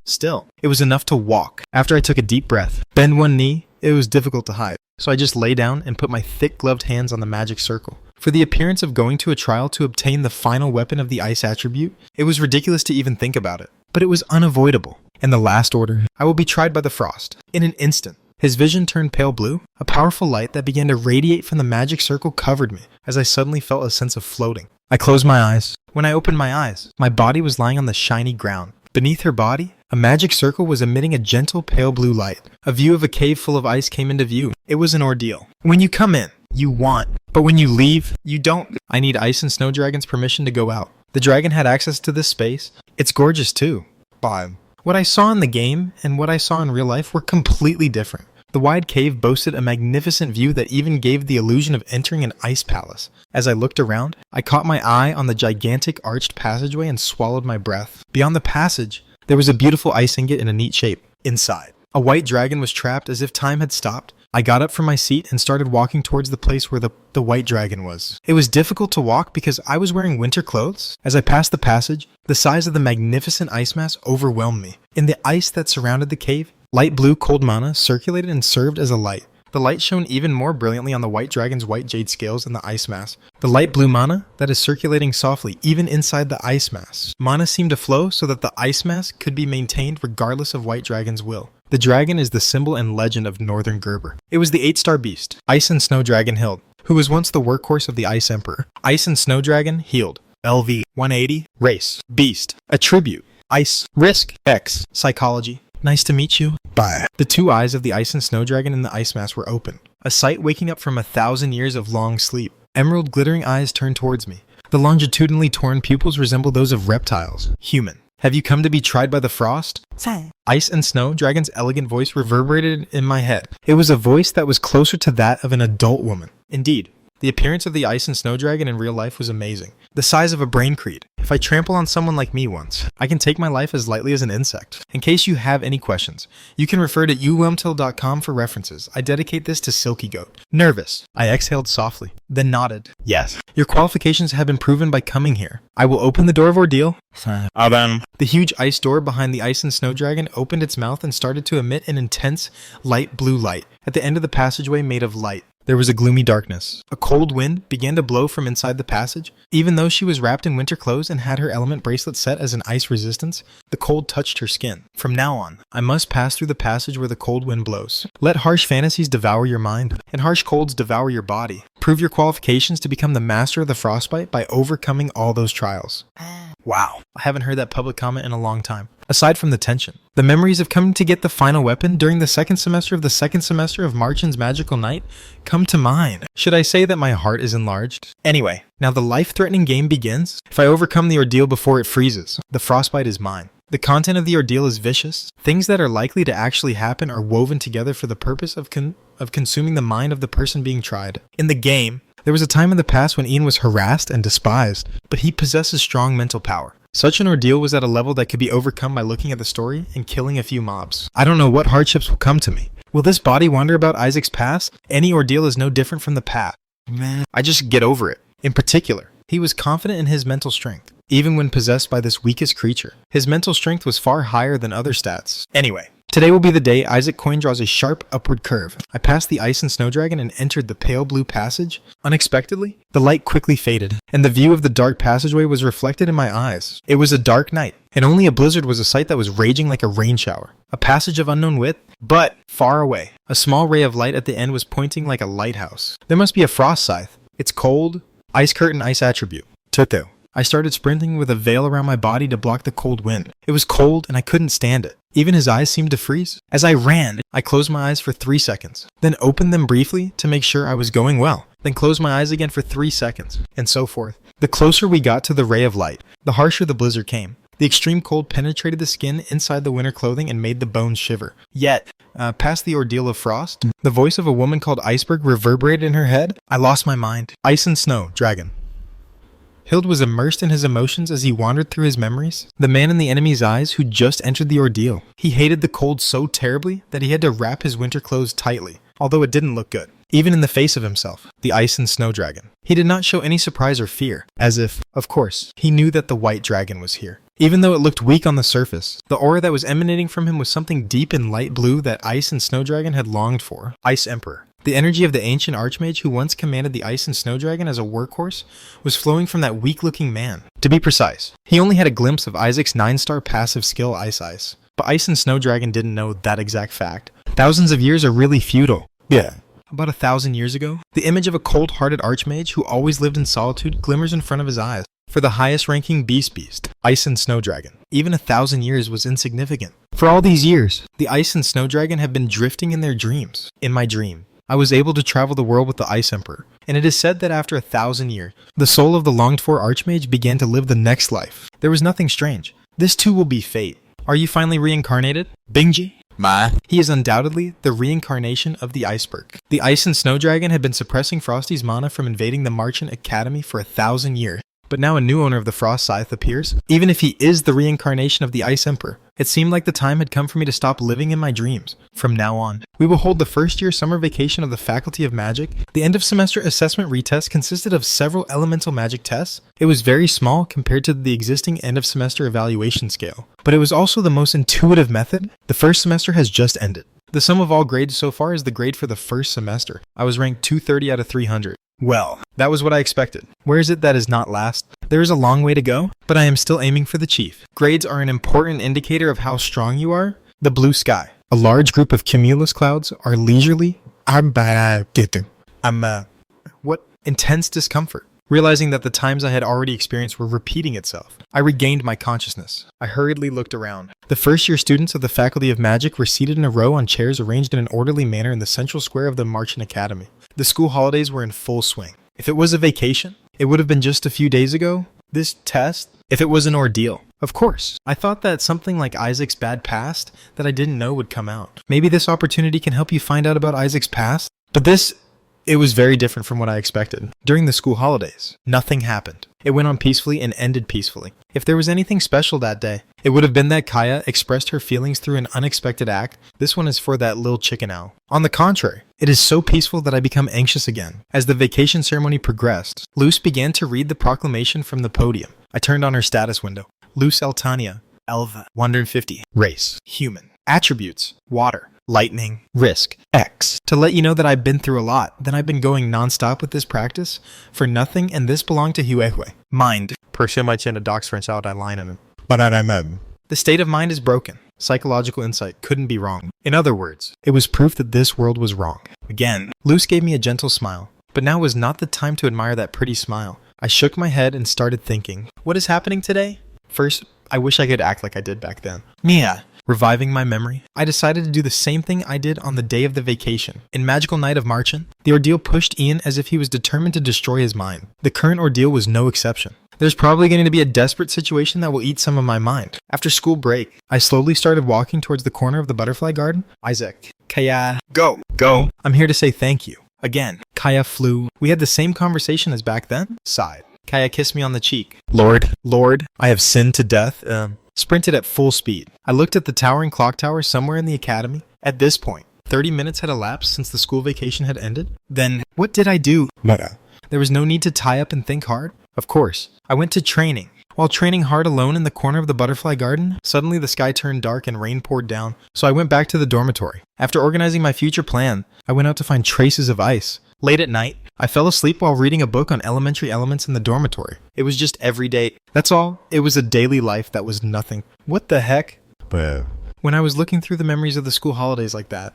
Still, it was enough to walk. After I took a deep breath, bend one knee, it was difficult to hide. So I just lay down and put my thick gloved hands on the magic circle. For the appearance of going to a trial to obtain the final weapon of the ice attribute, it was ridiculous to even think about it. But it was unavoidable. In the last order, I will be tried by the frost. In an instant, his vision turned pale blue. A powerful light that began to radiate from the magic circle covered me as I suddenly felt a sense of floating. I closed my eyes. When I opened my eyes, my body was lying on the shiny ground. Beneath her body, a magic circle was emitting a gentle pale blue light. A view of a cave full of ice came into view. It was an ordeal. When you come in, you want. But when you leave, you don't. I need Ice and Snow Dragon's permission to go out. The dragon had access to this space. It's gorgeous too. But what I saw in the game and what I saw in real life were completely different. The wide cave boasted a magnificent view that even gave the illusion of entering an ice palace. As I looked around, I caught my eye on the gigantic arched passageway and swallowed my breath. Beyond the passage, there was a beautiful ice ingot in a neat shape. Inside, a white dragon was trapped as if time had stopped. I got up from my seat and started walking towards the place where the white dragon was. It was difficult to walk because I was wearing winter clothes. As I passed the passage, the size of the magnificent ice mass overwhelmed me. In the ice that surrounded the cave, light blue cold mana circulated and served as a light. The light shone even more brilliantly on the white dragon's white jade scales and the ice mass. The light blue mana that is circulating softly even inside the ice mass. Mana seemed to flow so that the ice mass could be maintained regardless of white dragon's will. The dragon is the symbol and legend of Northern Gerber. It was the 8-star beast, Ice and Snow Dragon Hild, who was once the workhorse of the Ice Emperor. Ice and Snow Dragon Healed. LV 180. Race. Beast. Attribute. Ice. Risk. X. Psychology. Nice to meet you. Bye. The two eyes of the Ice and Snow Dragon in the ice mass were open. A sight waking up from 1,000 years of long sleep. Emerald glittering eyes turned towards me. The longitudinally torn pupils resemble those of reptiles. Human. Have you come to be tried by the frost? Ice and Snow Dragon's elegant voice reverberated in my head. It was a voice that was closer to that of an adult woman. Indeed, the appearance of the Ice and Snow Dragon in real life was amazing. The size of a brain creed. If I trample on someone like me once, I can take my life as lightly as an insect. In case you have any questions, you can refer to uwemtil.com for references. I dedicate this to Silky Goat. Nervous. I exhaled softly, then nodded. Yes. Your qualifications have been proven by coming here. I will open the door of ordeal. The huge ice door behind the Ice and Snow Dragon opened its mouth and started to emit an intense, light blue light. At the end of the passageway made of light, there was a gloomy darkness. A cold wind began to blow from inside the passage. Even though she was wrapped in winter clothes and had her element bracelet set as an ice resistance, the cold touched her skin. From now on, I must pass through the passage where the cold wind blows. Let harsh fantasies devour your mind, and harsh colds devour your body. Prove your qualifications to become the master of the frostbite by overcoming all those trials. Wow, I haven't heard that public comment in a long time. Aside from the tension, the memories of coming to get the final weapon during the second semester of Marchand's Magical Night come to mind. Should I say that my heart is enlarged? Anyway, now the life-threatening game begins. If I overcome the ordeal before it freezes, the frostbite is mine. The content of the ordeal is vicious. Things that are likely to actually happen are woven together for the purpose of consuming the mind of the person being tried. In the game, there was a time in the past when Ian was harassed and despised, but he possesses strong mental power. Such an ordeal was at a level that could be overcome by looking at the story and killing a few mobs. I don't know what hardships will come to me. Will this body wander about Isaac's past? Any ordeal is no different from the past. I just get over it. In particular, he was confident in his mental strength, even when possessed by this weakest creature. His mental strength was far higher than other stats. Anyway, today will be the day Isaac Coin draws a sharp upward curve. I passed the Ice and Snow Dragon and entered the pale blue passage. Unexpectedly, the light quickly faded, and the view of the dark passageway was reflected in my eyes. It was a dark night, and only a blizzard was a sight that was raging like a rain shower. A passage of unknown width, but far away. A small ray of light at the end was pointing like a lighthouse. There must be a frost scythe. It's cold. Ice curtain, ice attribute. Tutu. I started sprinting with a veil around my body to block the cold wind. It was cold and I couldn't stand it. Even his eyes seemed to freeze. As I ran, I closed my eyes for 3 seconds, then opened them briefly to make sure I was going well, then closed my eyes again for 3 seconds, and so forth. The closer we got to the ray of light, the harsher the blizzard came. The extreme cold penetrated the skin inside the winter clothing and made the bones shiver. Yet, past the ordeal of frost, the voice of a woman called Iceberg reverberated in her head. I lost my mind. Ice and Snow Dragon. Hild was immersed in his emotions as he wandered through his memories. The man in the enemy's eyes who just entered the ordeal. He hated the cold so terribly that he had to wrap his winter clothes tightly, although it didn't look good. Even in the face of himself, the Ice and Snow Dragon. He did not show any surprise or fear, as if, of course, he knew that the white dragon was here. Even though it looked weak on the surface, the aura that was emanating from him was something deep and light blue that Ice and Snow Dragon had longed for. Ice Emperor. The energy of the ancient archmage who once commanded the Ice and Snow Dragon as a workhorse was flowing from that weak-looking man. To be precise, he only had a glimpse of Isaac's 9-star passive skill Ice. But Ice and Snow Dragon didn't know that exact fact. Thousands of years are really feudal. Yeah. About 1,000 years ago, the image of a cold-hearted archmage who always lived in solitude glimmers in front of his eyes. For the highest-ranking beast, Ice and Snow Dragon. Even 1,000 years was insignificant. For all these years, the Ice and Snow Dragon have been drifting in their dreams. In my dream, I was able to travel the world with the Ice Emperor, and it is said that after 1,000 years, the soul of the longed-for archmage began to live the next life. There was nothing strange. This too will be fate. Are you finally reincarnated? Bingji? He is undoubtedly the reincarnation of the Iceberg. The Ice and Snow Dragon had been suppressing Frosty's mana from invading the Marchant Academy for 1,000 years. but now a new owner of the Frost Scythe appears. Even if he is the reincarnation of the Ice Emperor, it seemed like the time had come for me to stop living in my dreams. From now on, we will hold the first year summer vacation of the Faculty of Magic. The end of semester assessment retest consisted of several elemental magic tests. It was very small compared to the existing end of semester evaluation scale, but it was also the most intuitive method. The first semester has just ended. The sum of all grades so far is the grade for the first semester. I was ranked 230 out of 300. Well, that was what I expected. Where is it that is not last? There is a long way to go, but I am still aiming for the chief. Grades are an important indicator of how strong you are. The blue sky. A large group of cumulus clouds are leisurely. What intense discomfort. Realizing that the times I had already experienced were repeating itself, I regained my consciousness. I hurriedly looked around. The first-year students of the Faculty of Magic were seated in a row on chairs arranged in an orderly manner in the central square of the Marchant Academy. The school holidays were in full swing. If it was a vacation, it would have been just a few days ago. This test, if it was an ordeal. Of course, I thought that something like Isaac's bad past that I didn't know would come out. Maybe this opportunity can help you find out about Isaac's past. But it was very different from what I expected. During the school holidays, nothing happened. It went on peacefully and ended peacefully. If there was anything special that day, it would have been that Kaya expressed her feelings through an unexpected act. This one is for that little chicken owl. On the contrary, it is so peaceful that I become anxious again. As the vacation ceremony progressed, Luce began to read the proclamation from the podium. I turned on her status window. Luce Eltania, Elva, 150, race, human, attributes, water, lightning, risk, X. To let you know that I've been through a lot, then I've been going non-stop with this practice for nothing, and this belonged to Huehue. Mind. Persia my chin a doc's French out I line on him. But the state of mind is broken. Psychological insight couldn't be wrong. In other words, it was proof that this world was wrong. Again, Luce gave me a gentle smile, but now was not the time to admire that pretty smile. I shook my head and started thinking, what is happening today? First, I wish I could act like I did back then. Mia. Reviving my memory, I decided to do the same thing I did on the day of the vacation. In Magical Night of Marchant, the ordeal pushed Ian as if he was determined to destroy his mind. The current ordeal was no exception. There's probably going to be a desperate situation that will eat some of my mind. After school break, I slowly started walking towards the corner of the butterfly garden. Isaac, Kaya, go. I'm here to say thank you. Again, Kaya flew. We had the same conversation as back then. Sighed. Kaya kissed me on the cheek. Lord, I have sinned to death. Sprinted at full speed. I looked at the towering clock tower somewhere in the academy. At this point, 30 minutes had elapsed since the school vacation had ended. Then, what did I do? There was no need to tie up and think hard. Of course, I went to training. While training hard alone in the corner of the butterfly garden, suddenly the sky turned dark and rain poured down, so I went back to the dormitory. After organizing my future plan, I went out to find traces of ice. Late at night, I fell asleep while reading a book on elementary elements in the dormitory. It was just every day. That's all. It was a daily life that was nothing. What the heck? When I was looking through the memories of the school holidays like that,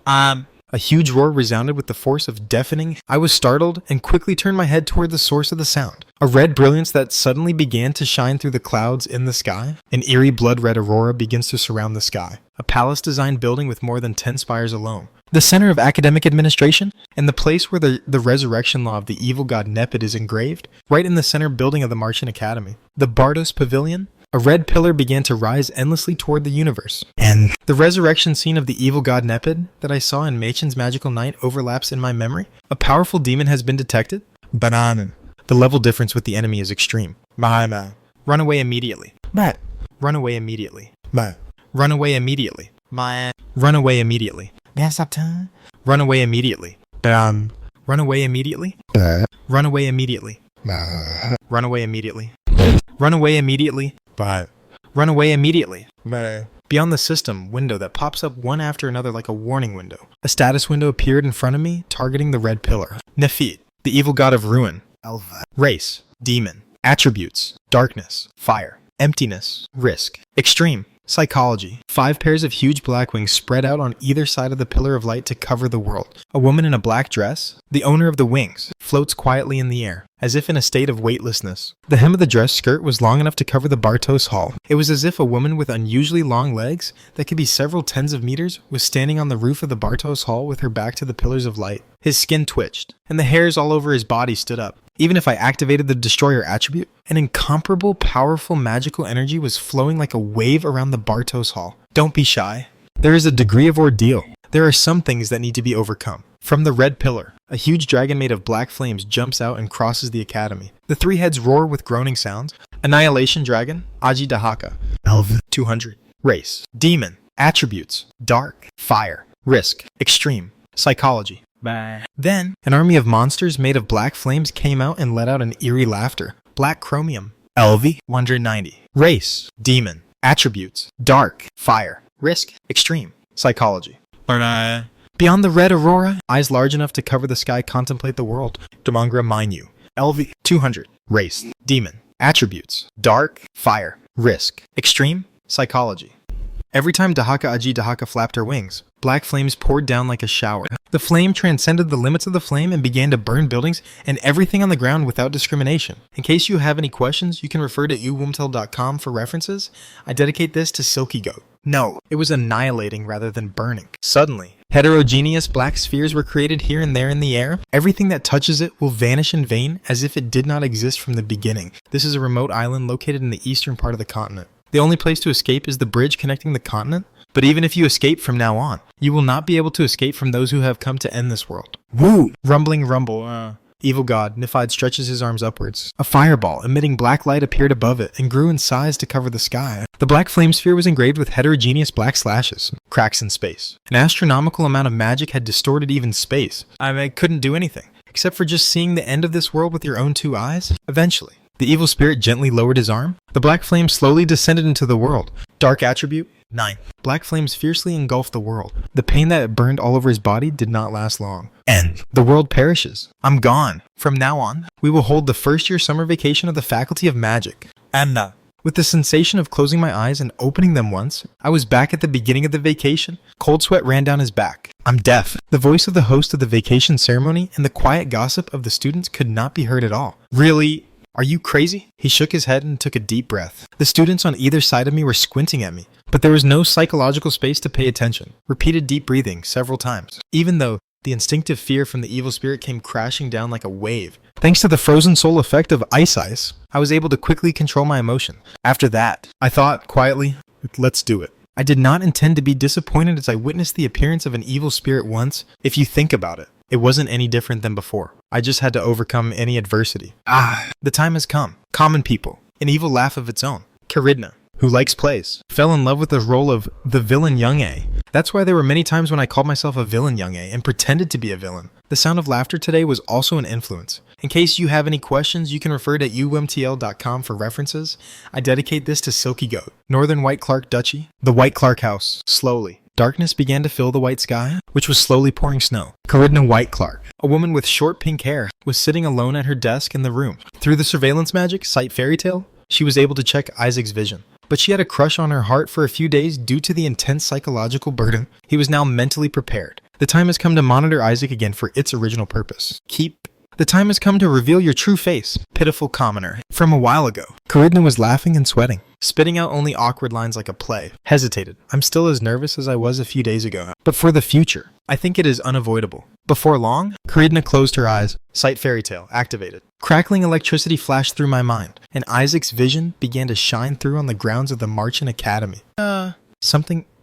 a huge roar resounded with the force of deafening. I was startled and quickly turned my head toward the source of the sound. A red brilliance that suddenly began to shine through the clouds in the sky. An eerie blood-red aurora begins to surround the sky. A palace-designed building with more than 10 spires alone. The center of academic administration, and the place where the resurrection law of the evil god Nepid is engraved, right in the center building of the Marchant Academy. The Bardos Pavilion. A red pillar began to rise endlessly toward the universe. And the resurrection scene of the evil god Nepid that I saw in Machen's Magical Night overlaps in my memory. A powerful demon has been detected. Bananen. The level difference with the enemy is extreme. Run away immediately. Run away immediately. Run away immediately. Run away immediately. Run away immediately. Run away immediately. Run away immediately. Run away immediately. Run away immediately. Run away immediately. Beyond the system window that pops up one after another like a warning window. A status window appeared in front of me, targeting the red pillar. Nefid, the evil god of ruin. Elva. Race, demon. Attributes, darkness, fire, emptiness, risk, extreme. Psychology. 5 pairs of huge black wings spread out on either side of the pillar of light to cover the world. A woman in a black dress, the owner of the wings, floats quietly in the air, as if in a state of weightlessness. The hem of the dress skirt was long enough to cover the Bartos Hall. It was as if a woman with unusually long legs, that could be several tens of meters, was standing on the roof of the Bartos Hall with her back to the pillars of light. His skin twitched, and the hairs all over his body stood up. Even if I activated the Destroyer attribute, an incomparable, powerful magical energy was flowing like a wave around the Bartos Hall. Don't be shy. There is a degree of ordeal. There are some things that need to be overcome. From the red pillar, A huge dragon made of black flames jumps out and crosses the academy. The three heads roar with groaning sounds. Annihilation Dragon, Aji Dahaka. Elven. 200. Race. Demon. Attributes. Dark. Fire. Risk. Extreme. Psychology. Bye. Then, an army of monsters made of black flames came out and let out an eerie laughter. Black Chromium. LV. 190. Race. Demon. Attributes. Dark. Fire. Risk. Extreme. Psychology. Beyond the red aurora, eyes large enough to cover the sky contemplate the world. Demangra Minyu. LV. 200. Race. Demon. Attributes. Dark. Fire. Risk. Extreme. Psychology. Every time Dahaka Aji Dahaka flapped her wings, black flames poured down like a shower. The flame transcended the limits of the flame and began to burn buildings and everything on the ground without discrimination. In case you have any questions, you can refer to uwumtel.com for references. I dedicate this to Silky Goat. No, it was annihilating rather than burning. Suddenly, heterogeneous black spheres were created here and there in the air. Everything that touches it will vanish in vain as if it did not exist from the beginning. This is a remote island located in the eastern part of the continent. The only place to escape is the bridge connecting the continent. But even if you escape from now on, you will not be able to escape from those who have come to end this world. Woo! Rumbling rumble. Evil god, Nifide stretches his arms upwards. A fireball emitting black light appeared above it and grew in size to cover the sky. The black flame sphere was engraved with heterogeneous black slashes, cracks in space. An astronomical amount of magic had distorted even space. I couldn't do anything, except for just seeing the end of this world with your own two eyes. Eventually, the evil spirit gently lowered his arm. The black flame slowly descended into the world. Dark attribute, 9. Black flames fiercely engulfed the world. The pain that burned all over his body did not last long. End. The world perishes. I'm gone. From now on, we will hold the first year summer vacation of the Faculty of Magic. Anna. With the sensation of closing my eyes and opening them once, I was back at the beginning of the vacation. Cold sweat ran down his back. I'm deaf. The voice of the host of the vacation ceremony and the quiet gossip of the students could not be heard at all. Really? Are you crazy? He shook his head and took a deep breath. The students on either side of me were squinting at me, but there was no psychological space to pay attention. Repeated deep breathing several times, even though the instinctive fear from the evil spirit came crashing down like a wave. Thanks to the frozen soul effect of ice, I was able to quickly control my emotion. After that, I thought quietly, let's do it. I did not intend to be disappointed as I witnessed the appearance of an evil spirit once. If you think about it, it wasn't any different than before. I just had to overcome any adversity. The time has come. Common people. An evil laugh of its own. Caridna, who likes plays, fell in love with the role of the villain Young A. That's why there were many times when I called myself a villain Young A and pretended to be a villain. The sound of laughter today was also an influence. In case you have any questions, you can refer to umtl.com for references. I dedicate this to Silky Goat, Northern White Clark Duchy, the White Clark House. Slowly, darkness began to fill the white sky, which was slowly pouring snow. Caridna White Clark, a woman with short pink hair, was sitting alone at her desk in the room. Through the surveillance magic, Sight Fairy Tale, she was able to check Isaac's vision. But she had a crush on her heart for a few days due to the intense psychological burden. He was now mentally prepared. The time has come to monitor Isaac again for its original purpose. The time has come to reveal your true face, pitiful commoner. From a while ago, Caridna was laughing and sweating, spitting out only awkward lines like a play. Hesitated. I'm still as nervous as I was a few days ago. But for the future, I think it is unavoidable. Before long, Caridna closed her eyes. Sight Fairy Tale activated. Crackling electricity flashed through my mind, and Isaac's vision began to shine through on the grounds of the Marchant Academy.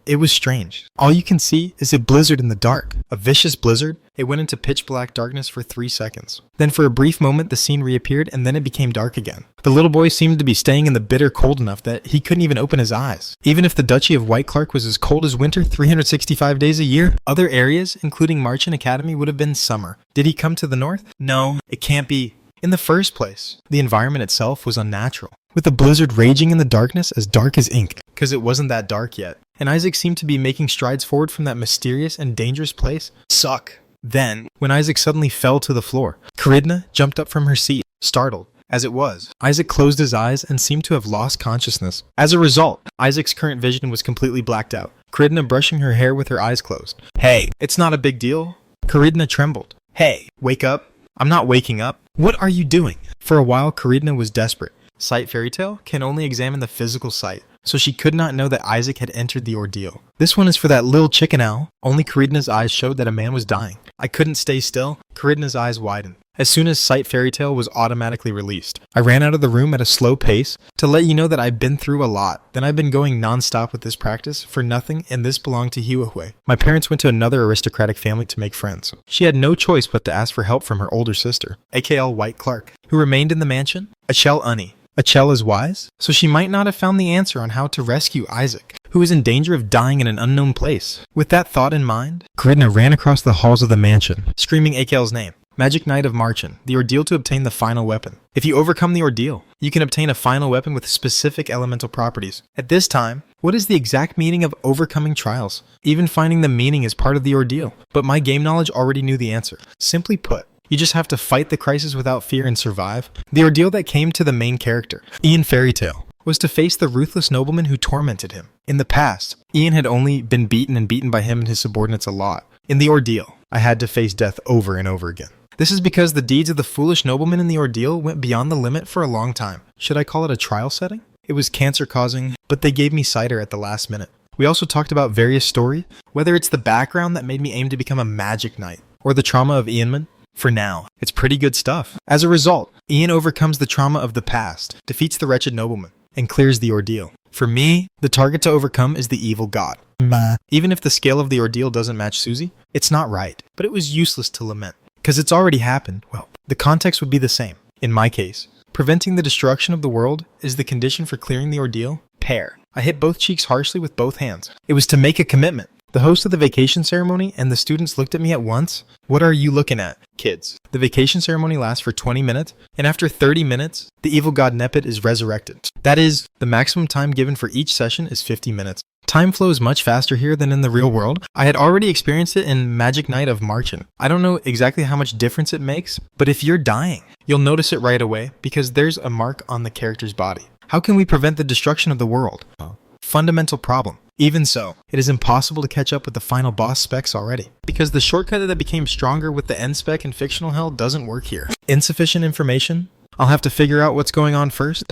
It was strange. All you can see is a blizzard in the dark. A vicious blizzard. It went into pitch black darkness for 3 seconds. Then for a brief moment the scene reappeared and then it became dark again. The little boy seemed to be staying in the bitter cold enough that he couldn't even open his eyes. Even if the Duchy of White Clark was as cold as winter 365 days a year, other areas, including Marchant Academy, would have been summer. Did he come to the north? No, it can't be. In the first place, the environment itself was unnatural, with the blizzard raging in the darkness as dark as ink, because it wasn't that dark yet. And Isaac seemed to be making strides forward from that mysterious and dangerous place. Suck. Then, when Isaac suddenly fell to the floor, Caridna jumped up from her seat, startled. As it was, Isaac closed his eyes and seemed to have lost consciousness. As a result, Isaac's current vision was completely blacked out, Caridna brushing her hair with her eyes closed. Hey, it's not a big deal. Caridna trembled. Hey, wake up. I'm not waking up. What are you doing? For a while, Caridna was desperate. Sight Fairy Tale can only examine the physical sight, so she could not know that Isaac had entered the ordeal. This one is for that little chicken owl. Only Caridna's eyes showed that a man was dying. I couldn't stay still. Caridna's eyes widened. As soon as Sight Fairy Tale was automatically released, I ran out of the room at a slow pace to let you know that I've been through a lot. Then I've been going non-stop with this practice for nothing, and this belonged to Hiuhui. My parents went to another aristocratic family to make friends. She had no choice but to ask for help from her older sister, AKL White Clark, who remained in the mansion. Achel Unny. Achel is wise, so she might not have found the answer on how to rescue Isaac, who is in danger of dying in an unknown place. With that thought in mind, Gridna ran across the halls of the mansion, screaming Akel's name. Magic Knight of Marchen, the ordeal to obtain the final weapon. If you overcome the ordeal, you can obtain a final weapon with specific elemental properties. At this time, what is the exact meaning of overcoming trials? Even finding the meaning is part of the ordeal, but my game knowledge already knew the answer. Simply put, you just have to fight the crisis without fear and survive. The ordeal that came to the main character, Ian Fairytale, was to face the ruthless nobleman who tormented him. In the past, Ian had only been beaten by him and his subordinates a lot. In the ordeal, I had to face death over and over again. This is because the deeds of the foolish nobleman in the ordeal went beyond the limit for a long time. Should I call it a trial setting? It was cancer-causing, but they gave me cider at the last minute. We also talked about various stories, whether it's the background that made me aim to become a magic knight, or the trauma of Ianman. For now, it's pretty good stuff. As a result, Ian overcomes the trauma of the past, defeats the wretched nobleman, and clears the ordeal. For me, the target to overcome is the evil god. Even if the scale of the ordeal doesn't match Susie, it's not right, but it was useless to lament. Because it's already happened, well, the context would be the same. In my case, preventing the destruction of the world is the condition for clearing the ordeal. Pair. I hit both cheeks harshly with both hands. It was to make a commitment. The host of the vacation ceremony and the students looked at me at once. What are you looking at, kids? The vacation ceremony lasts for 20 minutes, and after 30 minutes, the evil god Nepet is resurrected. That is, the maximum time given for each session is 50 minutes. Time flows much faster here than in the real world. I had already experienced it in Magic Knight of Marchen. I don't know exactly how much difference it makes, but if you're dying, you'll notice it right away because there's a mark on the character's body. How can we prevent the destruction of the world? Fundamental problem. Even so, it is impossible to catch up with the final boss specs already, because the shortcut that became stronger with the end spec in Fictional Hell doesn't work here. Insufficient information? I'll have to figure out what's going on first.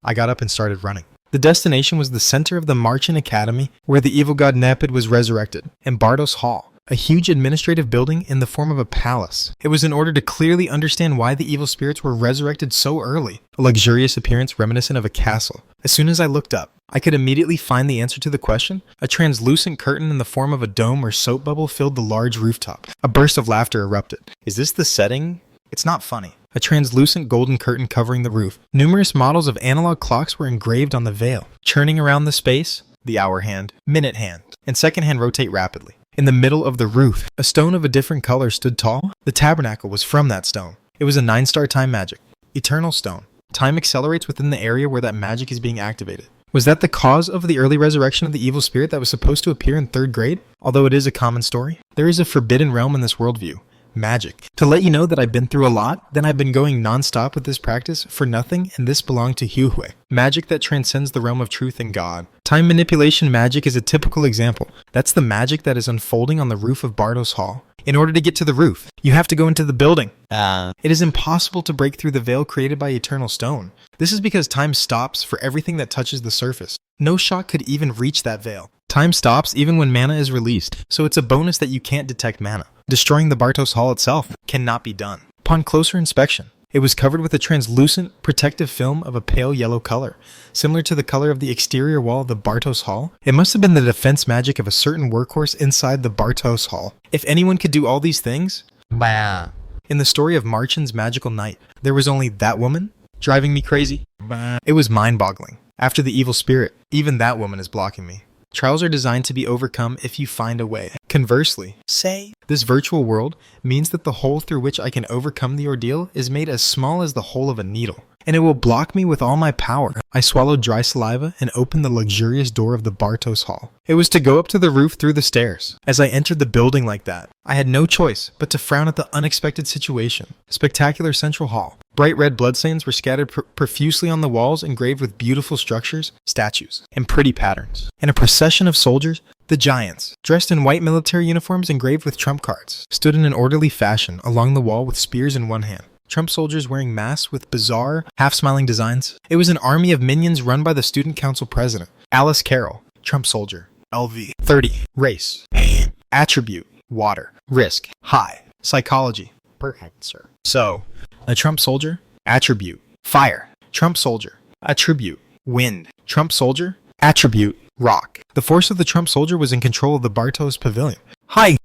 I got up and started running. The destination was the center of the Marchen Academy, where the evil god Nepet was resurrected, and Bardos Hall, a huge administrative building in the form of a palace. It was in order to clearly understand why the evil spirits were resurrected so early, a luxurious appearance reminiscent of a castle. As soon as I looked up, I could immediately find the answer to the question. A translucent curtain in the form of a dome or soap bubble filled the large rooftop. A burst of laughter erupted. Is this the setting? It's not funny. A translucent golden curtain covering the roof. Numerous models of analog clocks were engraved on the veil, churning around the space. The hour hand, minute hand, and second hand rotate rapidly. In the middle of the roof, a stone of a different color stood tall. The tabernacle was from that stone. It was a 9-star time magic. Eternal stone. Time accelerates within the area where that magic is being activated. Was that the cause of the early resurrection of the evil spirit that was supposed to appear in 3rd grade? Although it is a common story, there is a forbidden realm in this worldview. Magic. To let you know that I've been through a lot, then I've been going non-stop with this practice for nothing, and this belonged to Hiuhui. Magic that transcends the realm of truth and God. Time manipulation magic is a typical example. That's the magic that is unfolding on the roof of Bardos Hall. In order to get to the roof, you have to go into the building. It is impossible to break through the veil created by Eternal Stone. This is because time stops for everything that touches the surface. No shot could even reach that veil. Time stops even when mana is released, so it's a bonus that you can't detect mana. Destroying the Bardos Hall itself cannot be done. Upon closer inspection, it was covered with a translucent, protective film of a pale yellow color, similar to the color of the exterior wall of the Bardos Hall. It must have been the defense magic of a certain workhorse inside the Bardos Hall. If anyone could do all these things... In the story of Marchen's magical knight, there was only that woman driving me crazy. It was mind-boggling. After the evil spirit, even that woman is blocking me. Trials are designed to be overcome if you find a way. Conversely, say, this virtual world means that the hole through which I can overcome the ordeal is made as small as the hole of a needle, and it will block me with all my power. I swallowed dry saliva and opened the luxurious door of the Bardos Hall. It was to go up to the roof through the stairs. As I entered the building like that, I had no choice but to frown at the unexpected situation. Spectacular central hall. Bright red bloodstains were scattered profusely on the walls, engraved with beautiful structures, statues, and pretty patterns. And a procession of soldiers, the Giants, dressed in white military uniforms engraved with trump cards, stood in an orderly fashion along the wall with spears in one hand. Trump soldiers wearing masks with bizarre, half-smiling designs. It was an army of minions run by the student council president. Alice Carroll, Trump soldier. LV. 30. Race. Attribute. Water. Risk. High. Psychology. per head, sir. So, a Trump soldier, attribute, fire. Trump soldier, attribute, wind. Trump soldier, attribute, rock. The force of the Trump soldier was in control of the Bartos Pavilion. Hi!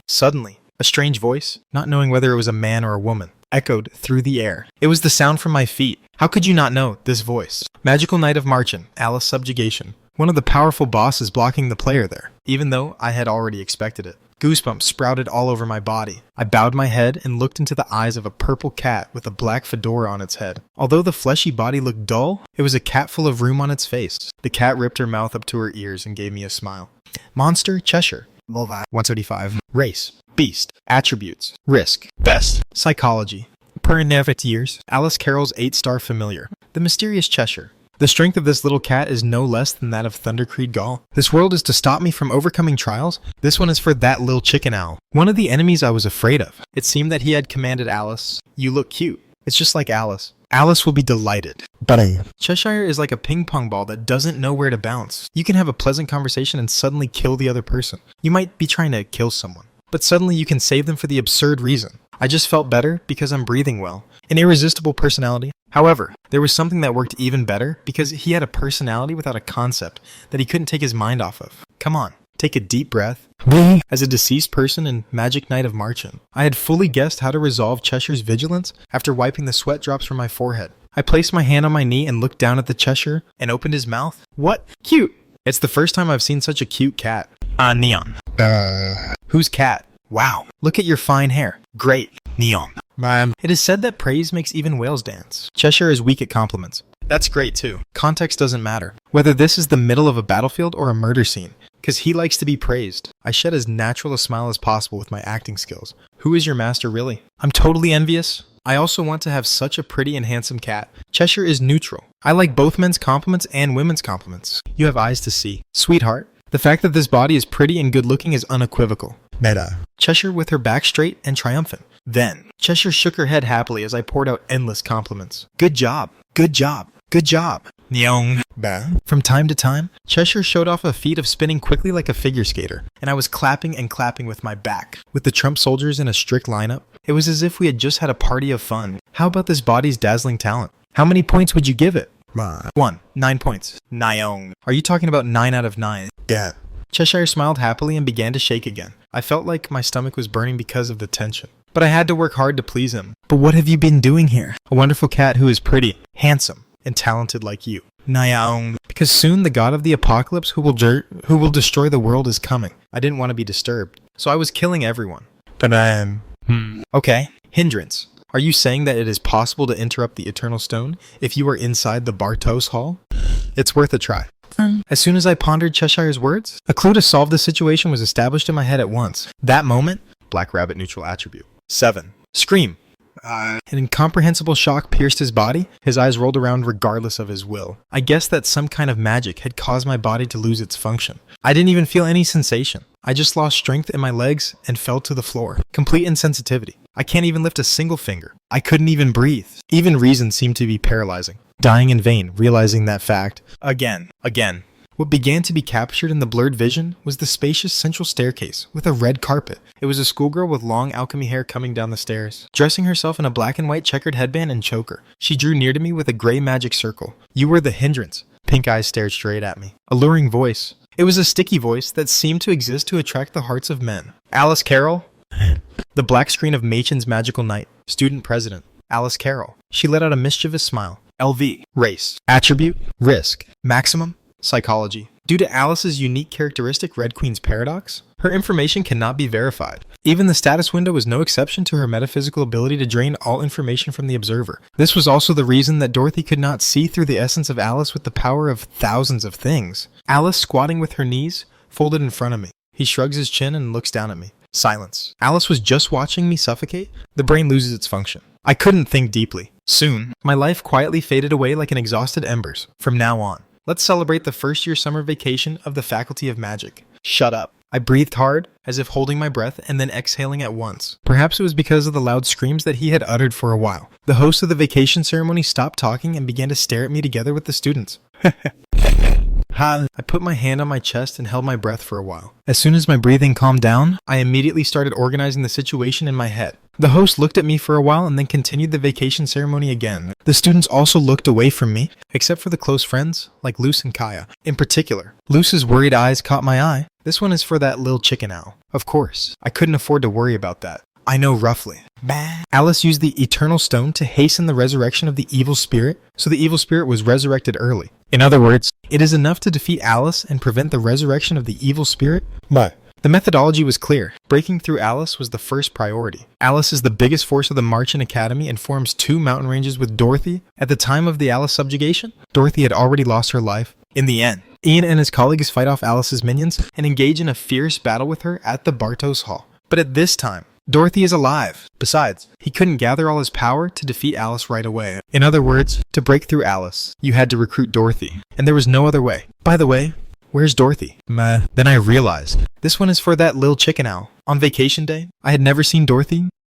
Suddenly, a strange voice, not knowing whether it was a man or a woman, echoed through the air. It was the sound from my feet. How could you not know this voice? Magical Night of Marchin, Alice Subjugation. One of the powerful bosses blocking the player there, even though I had already expected it. Goosebumps sprouted all over my body. I bowed my head and looked into the eyes of a purple cat with a black fedora on its head. Although the fleshy body looked dull, it was a cat full of room on its face. The cat ripped her mouth up to her ears and gave me a smile. Monster, Cheshire. 135. Race, beast. Attributes, risk, best. Psychology. Per Nevitt years, Alice Carroll's 8-star familiar. The mysterious Cheshire. The strength of this little cat is no less than that of Thundercreed Gaul. This world is to stop me from overcoming trials. This one is for that little chicken owl. One of the enemies I was afraid of. It seemed that he had commanded Alice, "You look cute." It's just like Alice. Alice will be delighted. But I am. Cheshire is like a ping pong ball that doesn't know where to bounce. You can have a pleasant conversation and suddenly kill the other person. You might be trying to kill someone, but suddenly you can save them for the absurd reason. I just felt better because I'm breathing well. An irresistible personality. However, there was something that worked even better because he had a personality without a concept that he couldn't take his mind off of. Come on, take a deep breath. As a deceased person in Magic Night of Marchin, I had fully guessed how to resolve Cheshire's vigilance after wiping the sweat drops from my forehead. I placed my hand on my knee and looked down at the Cheshire and opened his mouth. What? Cute! It's the first time I've seen such a cute cat. Neon. Whose cat? Wow, look at your fine hair. Great. Neon. It is said that praise makes even whales dance. Cheshire is weak at compliments. That's great too. Context doesn't matter. Whether this is the middle of a battlefield or a murder scene, because he likes to be praised. I shed as natural a smile as possible with my acting skills. Who is your master really? I'm totally envious. I also want to have such a pretty and handsome cat. Cheshire is neutral. I like both men's compliments and women's compliments. You have eyes to see. Sweetheart, the fact that this body is pretty and good looking is unequivocal. Meta. Cheshire with her back straight and triumphant. Then, Cheshire shook her head happily as I poured out endless compliments. Good job. Good job. Good job. Nyong. From time to time, Cheshire showed off a feat of spinning quickly like a figure skater, and I was clapping and clapping with my back. With the Trump soldiers in a strict lineup, it was as if we had just had a party of fun. How about this body's dazzling talent? How many points would you give it? 1. 9 points. Nyong. Are you talking about 9 out of 9? Yeah. Cheshire smiled happily and began to shake again. I felt like my stomach was burning because of the tension. But I had to work hard to please him. But what have you been doing here? A wonderful cat who is pretty, handsome, and talented like you. Nayaong. Because soon the god of the apocalypse who will destroy the world is coming. I didn't want to be disturbed, so I was killing everyone. But I am. Okay. Hindrance. Are you saying that it is possible to interrupt the Eternal Stone if you are inside the Bartos Hall? It's worth a try. As soon as I pondered Cheshire's words, a clue to solve the situation was established in my head at once. That moment, Black Rabbit neutral attribute. 7. Scream. An incomprehensible shock pierced his body. His eyes rolled around regardless of his will. I guessed that some kind of magic had caused my body to lose its function. I didn't even feel any sensation. I just lost strength in my legs and fell to the floor. Complete insensitivity. I can't even lift a single finger. I couldn't even breathe. Even reason seemed to be paralyzing. Dying in vain, realizing that fact. Again. What began to be captured in the blurred vision was the spacious central staircase with a red carpet. It was a schoolgirl with long alchemy hair coming down the stairs, dressing herself in a black and white checkered headband and choker. She drew near to me with a gray magic circle. You were the hindrance. Pink eyes stared straight at me. Alluring voice. It was a sticky voice that seemed to exist to attract the hearts of men. Alice Carroll? The black screen of Machen's Magical Night. Student President. Alice Carroll. She let out a mischievous smile. LV. Race. Attribute. Risk. Maximum. Psychology. Due to Alice's unique characteristic Red Queen's paradox, her information cannot be verified. Even the status window was no exception to her metaphysical ability to drain all information from the observer. This was also the reason that Dorothy could not see through the essence of Alice with the power of thousands of things. Alice squatting with her knees folded in front of me. He shrugs his chin and looks down at me. Silence. Alice was just watching me suffocate. The brain loses its function. I couldn't think deeply. Soon, my life quietly faded away like an exhausted embers. From now on, let's celebrate the first year summer vacation of the Faculty of Magic. Shut up. I breathed hard, as if holding my breath and then exhaling at once. Perhaps it was because of the loud screams that he had uttered for a while. The host of the vacation ceremony stopped talking and began to stare at me together with the students. I put my hand on my chest and held my breath for a while. As soon as my breathing calmed down, I immediately started organizing the situation in my head. The host looked at me for a while and then continued the vacation ceremony again. The students also looked away from me, except for the close friends, like Luce and Kaya. In particular, Luce's worried eyes caught my eye. This one is for that little chicken owl. Of course, I couldn't afford to worry about that. I know roughly. Alice used the Eternal Stone to hasten the resurrection of the evil spirit, so the evil spirit was resurrected early. In other words, it is enough to defeat Alice and prevent the resurrection of the evil spirit. The methodology was clear. Breaking through Alice was the first priority. Alice is the biggest force of the Marchant Academy and forms 2 mountain ranges with Dorothy. At the time of the Alice subjugation, Dorothy had already lost her life. In the end, Ian and his colleagues fight off Alice's minions and engage in a fierce battle with her at the Bartos Hall. But at this time, Dorothy is alive. Besides, he couldn't gather all his power to defeat Alice right away. In other words, to break through Alice, you had to recruit Dorothy, and there was no other way. By the way, where's Dorothy? Then I realized, this one is for that little chicken owl. On vacation day, I had never seen Dorothy,